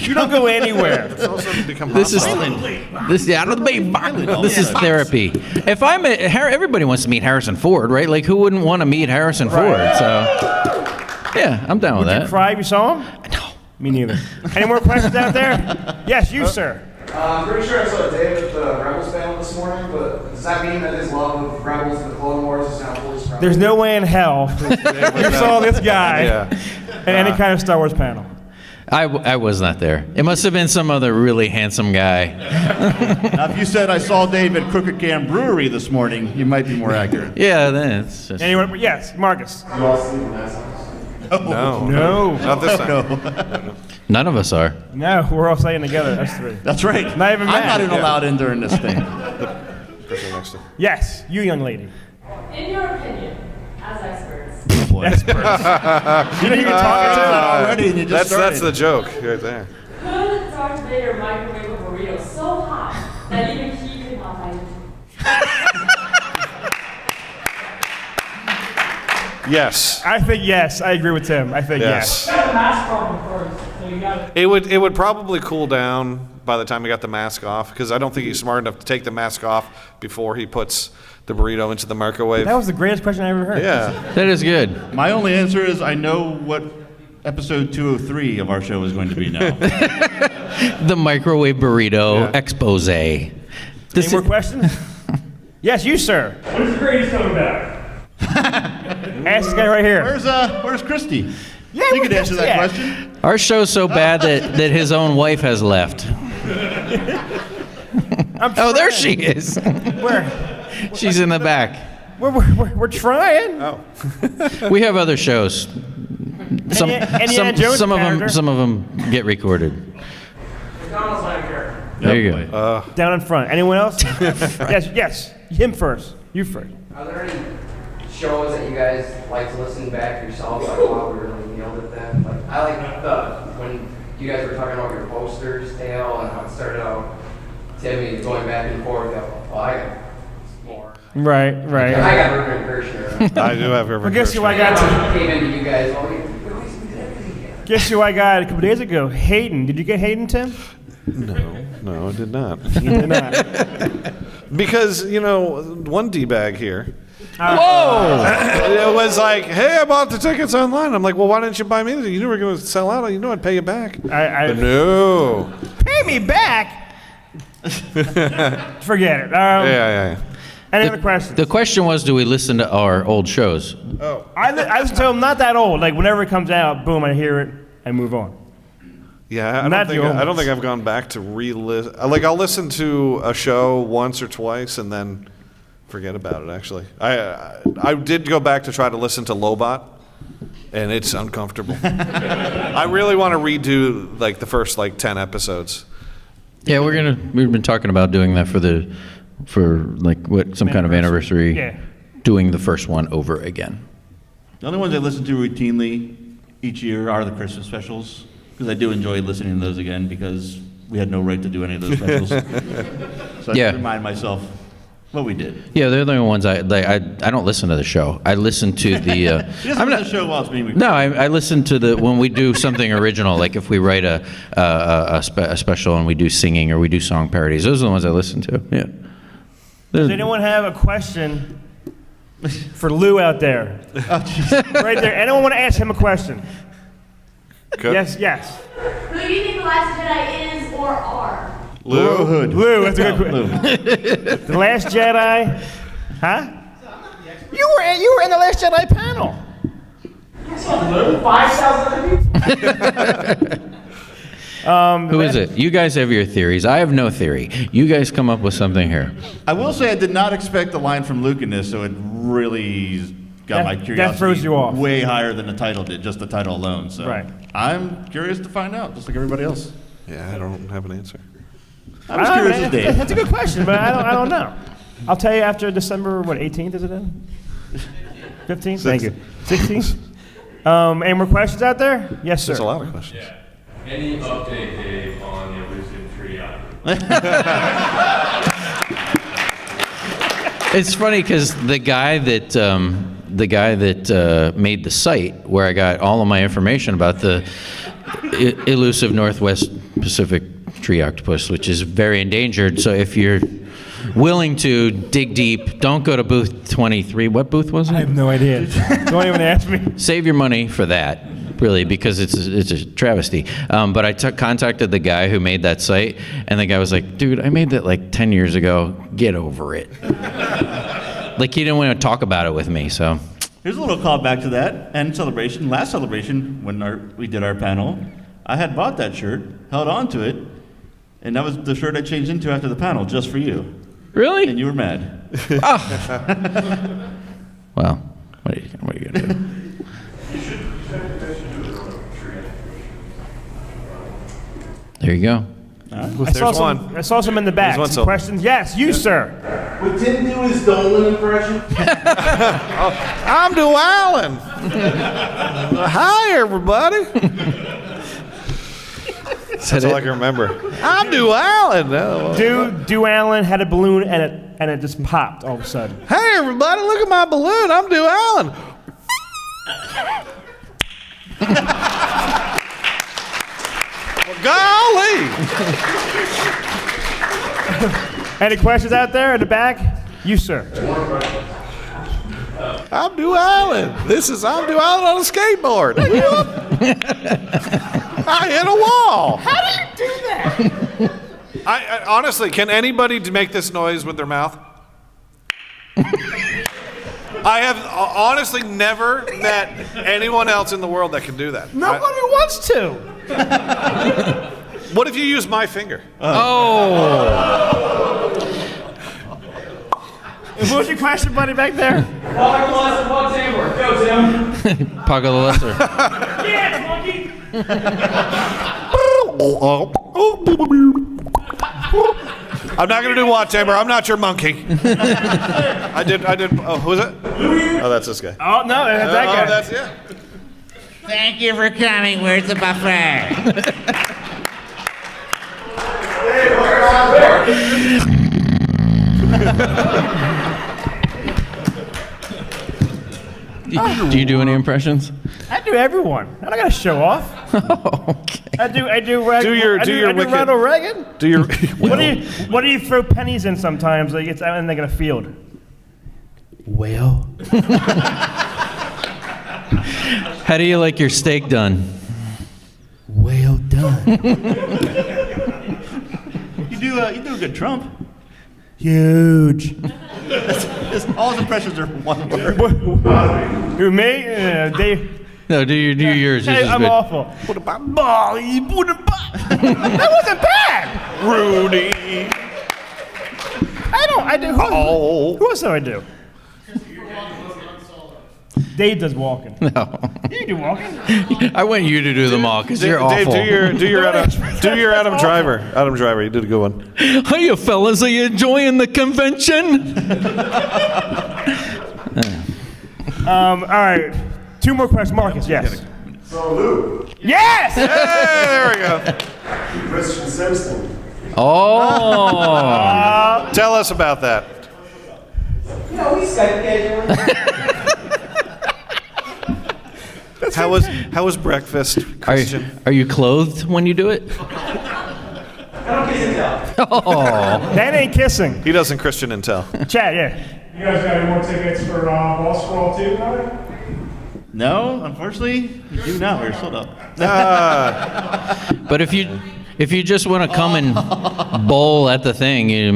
Speaker 2: You don't go anywhere.
Speaker 5: It's also become
Speaker 3: this is
Speaker 5: hostile.
Speaker 3: this out of the baby. This is therapy. If I met everybody wants to meet Harrison Ford, right? Like who wouldn't want to meet Harrison Ford? So yeah, I'm down with
Speaker 2: Would you
Speaker 3: that.
Speaker 2: cry if you saw him?
Speaker 3: No.
Speaker 2: Me neither. Any more questions out there? Yes, you, sir.
Speaker 9: I'm pretty sure I saw Dave at the Rebels panel this morning, but does that mean that his love of Rebels and the Clone Wars is now fully spread?
Speaker 2: There's no way in hell you saw this guy
Speaker 5: Yeah.
Speaker 2: at any kind of Star Wars panel.
Speaker 3: I was not there. It must have been some other really handsome guy.
Speaker 4: Now, if you said I saw Dave at Crooked Can Brewery this morning, you might be more accurate.
Speaker 3: Yeah, then it's just.
Speaker 2: Anyone? Yes, Marcus.
Speaker 9: You all sleep in that house?
Speaker 5: No.
Speaker 2: No.
Speaker 5: Not this time.
Speaker 4: No.
Speaker 3: None of us are.
Speaker 2: No, we're all staying together. That's three.
Speaker 4: That's right.
Speaker 2: Not even
Speaker 4: I'm
Speaker 2: mad.
Speaker 4: not even allowed in during this thing.
Speaker 5: Person next to.
Speaker 2: Yes, you young lady.
Speaker 18: In your opinion, as experts,
Speaker 2: You know who you're talking to?
Speaker 4: Already, and you just
Speaker 5: That's
Speaker 4: started.
Speaker 5: the joke right there.
Speaker 18: could Darth Vader microwave a burrito so hot that even he could not find it?
Speaker 5: Yes.
Speaker 2: I think yes. I agree with Tim. I think
Speaker 5: Yes.
Speaker 2: yes.
Speaker 7: You got the mask problem first, so you got
Speaker 5: It would probably cool down by the time he got the mask off, because I don't think he's smart enough to take the mask off before he puts the burrito into the microwave.
Speaker 2: That was the greatest question I ever heard.
Speaker 5: Yeah.
Speaker 3: That is good.
Speaker 4: My only answer is I know what episode 203 of our show is going to be now.
Speaker 3: The microwave burrito expose.
Speaker 2: Any more questions? Yes, you, sir.
Speaker 7: What is the greatest known about?
Speaker 2: Ask this guy right here.
Speaker 4: Where's Christy?
Speaker 2: Yeah,
Speaker 4: You could answer that
Speaker 2: yeah.
Speaker 4: question.
Speaker 3: Our show's so bad that his own wife has left. Oh, there she is.
Speaker 2: Where?
Speaker 3: She's in the back.
Speaker 2: We're trying.
Speaker 5: Oh.
Speaker 3: We have other shows.
Speaker 2: Indiana Jones character.
Speaker 3: Some of them get recorded.
Speaker 7: McDonald's line character.
Speaker 3: There you go.
Speaker 2: Down in front. Anyone else? yes. Him first. You first.
Speaker 19: Are there any shows that you guys like to listen back yourselves? Like, wow, we really nailed it then. Like, I like when you guys were talking about your posters, Dale, and how it started out. Timmy going back and forth. Well, I got more.
Speaker 2: Right.
Speaker 19: I got Irvin Kershner.
Speaker 5: I do have Irvin
Speaker 2: Well, guess who I
Speaker 19: Kershner.
Speaker 2: got?
Speaker 19: Came into you guys. Well,
Speaker 2: Guess who I got a couple days ago? Hayden. Did you get Hayden, Tim?
Speaker 5: No, I did not.
Speaker 2: You did not.
Speaker 5: Because, one D-bag here.
Speaker 3: Whoa!
Speaker 5: It was like, hey, I bought the tickets online. I'm like, well, why didn't you buy me? You knew we were going to sell out. You knew I'd pay you back. But no.
Speaker 2: Pay me back? Forget it.
Speaker 5: Yeah.
Speaker 2: Any other questions?
Speaker 3: The question was, do we listen to our old shows?
Speaker 2: Oh, I listen to them. Not that old. Like whenever it comes out, boom, I hear it and move on.
Speaker 5: Yeah, I don't think I've gone back to re-listen. Like I'll listen to a show once or twice and then forget about it. Actually, I did go back to try to listen to Lobot, and it's uncomfortable. I really want to redo like the first 10 episodes.
Speaker 3: Yeah, we've been talking about doing that for some kind of anniversary.
Speaker 2: Yeah.
Speaker 3: Doing the first one over again.
Speaker 4: The only ones I listen to routinely each year are the Christmas specials, because I do enjoy listening to those again, because we had no right to do any of those specials. So I remind myself what we did.
Speaker 3: Yeah, they're the only ones I don't listen to the show. I listen to the.
Speaker 4: He doesn't listen to the show while it's being recorded.
Speaker 3: No, I listen to when we do something original, like if we write a special and we do singing or we do song parodies. Those are the ones I listen to. Yeah.
Speaker 2: Does anyone have a question for Lou out there? Right there. Anyone want to ask him a question? Yes.
Speaker 18: Who do you think the Last Jedi is or are?
Speaker 2: Lou, that's a good question. The Last Jedi, huh? You were in the Last Jedi panel.
Speaker 7: Lou, 5,000 other people.
Speaker 3: Who is it? You guys have your theories. I have no theory. You guys come up with something here.
Speaker 4: I will say I did not expect a line from Luke in this, so it really got my curiosity
Speaker 2: that throws you off.
Speaker 4: way higher than the title did, just the title alone. So
Speaker 2: Right.
Speaker 4: I'm curious to find out, just like everybody else.
Speaker 5: Yeah, I don't have an answer.
Speaker 4: I was curious as Dave.
Speaker 2: That's a good question, but I don't know. I'll tell you after December, 18th is it then? 15th? Thank you. 16th? Any more questions out there? Yes, sir.
Speaker 5: There's a lot of questions.
Speaker 17: Yeah. Any update, Dave, on the elusive trio?
Speaker 3: It's funny because the guy that made the site where I got all of my information about the elusive Northwest Pacific tree octopus, which is very endangered. So if you're willing to dig deep, don't go to booth 23. What booth was it?
Speaker 2: I have no idea. Don't even ask me.
Speaker 3: Save your money for that, really, because it's a travesty. But I contacted the guy who made that site, and the guy was like, dude, I made that 10 years ago. Get over it. He didn't want to talk about it with me, so.
Speaker 4: Here's a little callback to that and celebration. Last celebration, when we did our panel, I had bought that shirt, held on to it, and that was the shirt I changed into after the panel, just for you.
Speaker 3: Really?
Speaker 4: And you were mad.
Speaker 3: Well, what are you going to do? There you go.
Speaker 2: I saw some in the back. Some questions? Yes, you, sir.
Speaker 9: Would Tim do his Dolan impression?
Speaker 5: I'm Dew Allen. Hi, everybody. That's all I can remember. I'm Dew Allen.
Speaker 2: Dew Allen had a balloon and it just popped all of a sudden.
Speaker 5: Hey, everybody, look at my balloon. I'm Dew Allen. Golly!
Speaker 2: Any questions out there in the back? You, sir.
Speaker 5: I'm Dew Allen. I'm Dew Allen on a skateboard. I hit a wall.
Speaker 2: How do you do that?
Speaker 5: I honestly, can anybody make this noise with their mouth? I have honestly never met anyone else in the world that can do that.
Speaker 2: Nobody wants to.
Speaker 5: What if you use my finger?
Speaker 3: Oh.
Speaker 2: question, buddy, back there?
Speaker 18: Paco the Lesser, Pug Tambor. Go, Tim.
Speaker 3: Paco the Lesser.
Speaker 18: Yeah, monkey.
Speaker 5: I'm not going to do Watt Chamber. I'm not your monkey. I did. Oh, who is it? Oh, that's this guy.
Speaker 2: Oh, no, that's that guy.
Speaker 5: Oh, that's it.
Speaker 20: Thank you for coming. Where's the buffet?
Speaker 3: Do you do any impressions?
Speaker 2: I do everyone. I'm not gonna show off.
Speaker 3: Okay.
Speaker 2: I do.
Speaker 5: Do your wicked-
Speaker 2: Ronald Reagan.
Speaker 5: Do your.
Speaker 2: What do you throw pennies in sometimes? Like it's and they get a field. Well.
Speaker 3: How do you like your steak done?
Speaker 2: Well done.
Speaker 4: You do a good Trump.
Speaker 2: Huge.
Speaker 4: All his impressions are one word.
Speaker 2: Who me? Dave.
Speaker 3: No, do yours.
Speaker 2: Hey,
Speaker 3: Yours is
Speaker 2: I'm
Speaker 3: good.
Speaker 2: awful. That wasn't bad.
Speaker 5: Rudy.
Speaker 2: I do. Who else do I do? Dave does walking.
Speaker 3: No.
Speaker 2: You do walking.
Speaker 3: I want you to do them all because you're
Speaker 5: Dave,
Speaker 3: awful.
Speaker 5: do your Adam Driver. Adam Driver, you did a good one.
Speaker 3: Hiya, fellas. Are you enjoying the convention?
Speaker 2: All right. 2 more questions. Marcus, yes.
Speaker 9: So, Lou.
Speaker 2: Yes!
Speaker 5: Hey, there we go.
Speaker 9: Christian Simpson.
Speaker 3: Oh.
Speaker 5: Tell us about that.
Speaker 19: You know, we Skype occasionally.
Speaker 5: How was breakfast, Christian?
Speaker 3: Are you clothed when you do it?
Speaker 19: I don't kiss and tell.
Speaker 3: Oh.
Speaker 2: That ain't kissing.
Speaker 5: He doesn't Christian Intel.
Speaker 2: Chad, yeah.
Speaker 7: You guys got any more tickets for Ball Scroll 2 tonight?
Speaker 4: No, unfortunately, we do not. We're sold out.
Speaker 3: But if you just want to come and bowl at the thing, we'll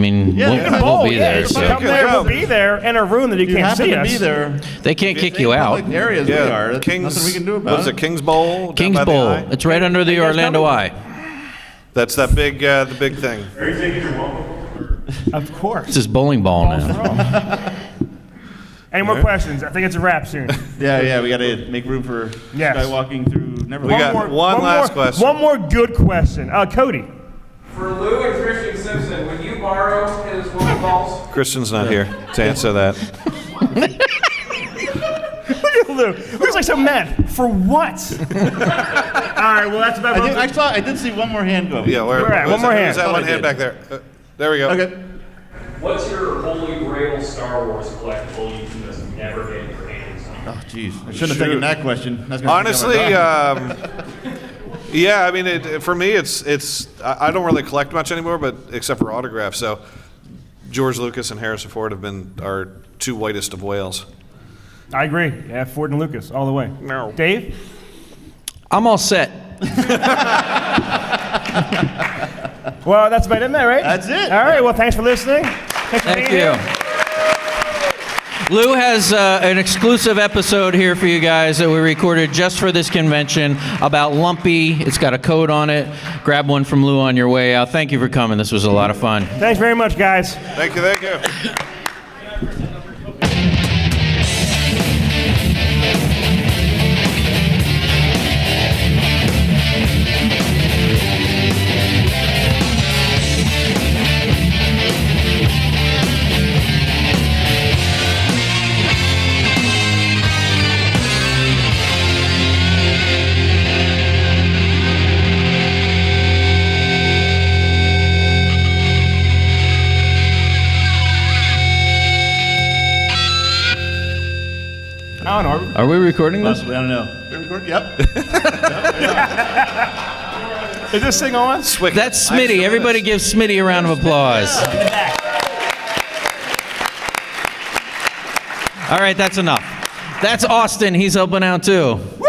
Speaker 3: be there.
Speaker 2: So. Come there, we'll be there in a room that you can't see us.
Speaker 4: Be there.
Speaker 3: They can't kick you out.
Speaker 4: Public areas we are. There's nothing we can do about
Speaker 5: What is it, King's Bowl?
Speaker 3: King's Bowl. It's right under the Orlando Eye.
Speaker 5: That's that big, the big thing.
Speaker 7: Are you taking your welcome?
Speaker 2: Of course.
Speaker 3: It's his bowling ball now.
Speaker 2: Any more questions? I think it's a wrap soon.
Speaker 4: Yeah, we got to make room for skywalking through Neverland.
Speaker 5: We got one last question.
Speaker 2: One more good question. Cody.
Speaker 18: For Lou and Christian Simpson, would you borrow his bowling balls?
Speaker 5: Christian's not here to answer that.
Speaker 2: Look at Lou. Looks like some mad. For what? All right, well, that's about
Speaker 4: I did see one more hand go.
Speaker 5: Yeah, where
Speaker 2: at? One more hand.
Speaker 5: There's that one hand back there. There we go.
Speaker 4: Okay.
Speaker 7: What's your holy grail Star Wars collectible you can just never get your hands on?
Speaker 4: Oh, jeez. I shouldn't have taken that question. That's gonna
Speaker 5: Honestly,
Speaker 4: take up my
Speaker 5: yeah, I mean, for me, it's I don't really collect much anymore, but except for autographs. So George Lucas and Harrison Ford have been our 2 whitest of whales.
Speaker 2: I agree. Yeah, Ford and Lucas, all the way.
Speaker 5: No.
Speaker 2: Dave?
Speaker 3: I'm all set.
Speaker 2: Well, that's about it, right?
Speaker 4: That's it.
Speaker 2: All right, well, thanks for listening. Thanks for
Speaker 3: Thank
Speaker 2: being
Speaker 3: you.
Speaker 2: here.
Speaker 3: Lou has an exclusive episode here for you guys that we recorded just for this convention about Lumpy. It's got a code on it. Grab one from Lou on your way out. Thank you for coming. This was a lot of fun.
Speaker 2: Thanks very much, guys.
Speaker 5: Thank you, thank you.
Speaker 2: I don't know.
Speaker 3: Are we recording this?
Speaker 4: Possibly, I don't know. We recording? Yep.
Speaker 2: Is this thing on?
Speaker 5: SWIC.
Speaker 3: That's Smitty. Everybody give Smitty a round of applause. All right, that's enough. That's Austin. He's helping out too.
Speaker 2: Woo!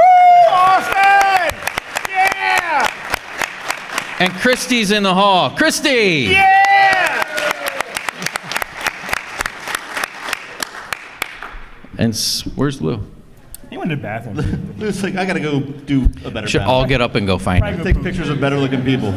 Speaker 2: Austin! Yeah!
Speaker 3: And Christy's in the hall. Christy!
Speaker 2: Yeah!
Speaker 3: And where's Lou?
Speaker 2: He went to the bathroom.
Speaker 4: Lou's like, I got to go do a better
Speaker 3: Should
Speaker 4: job.
Speaker 3: all get up and go find him.
Speaker 4: Take pictures of better looking people.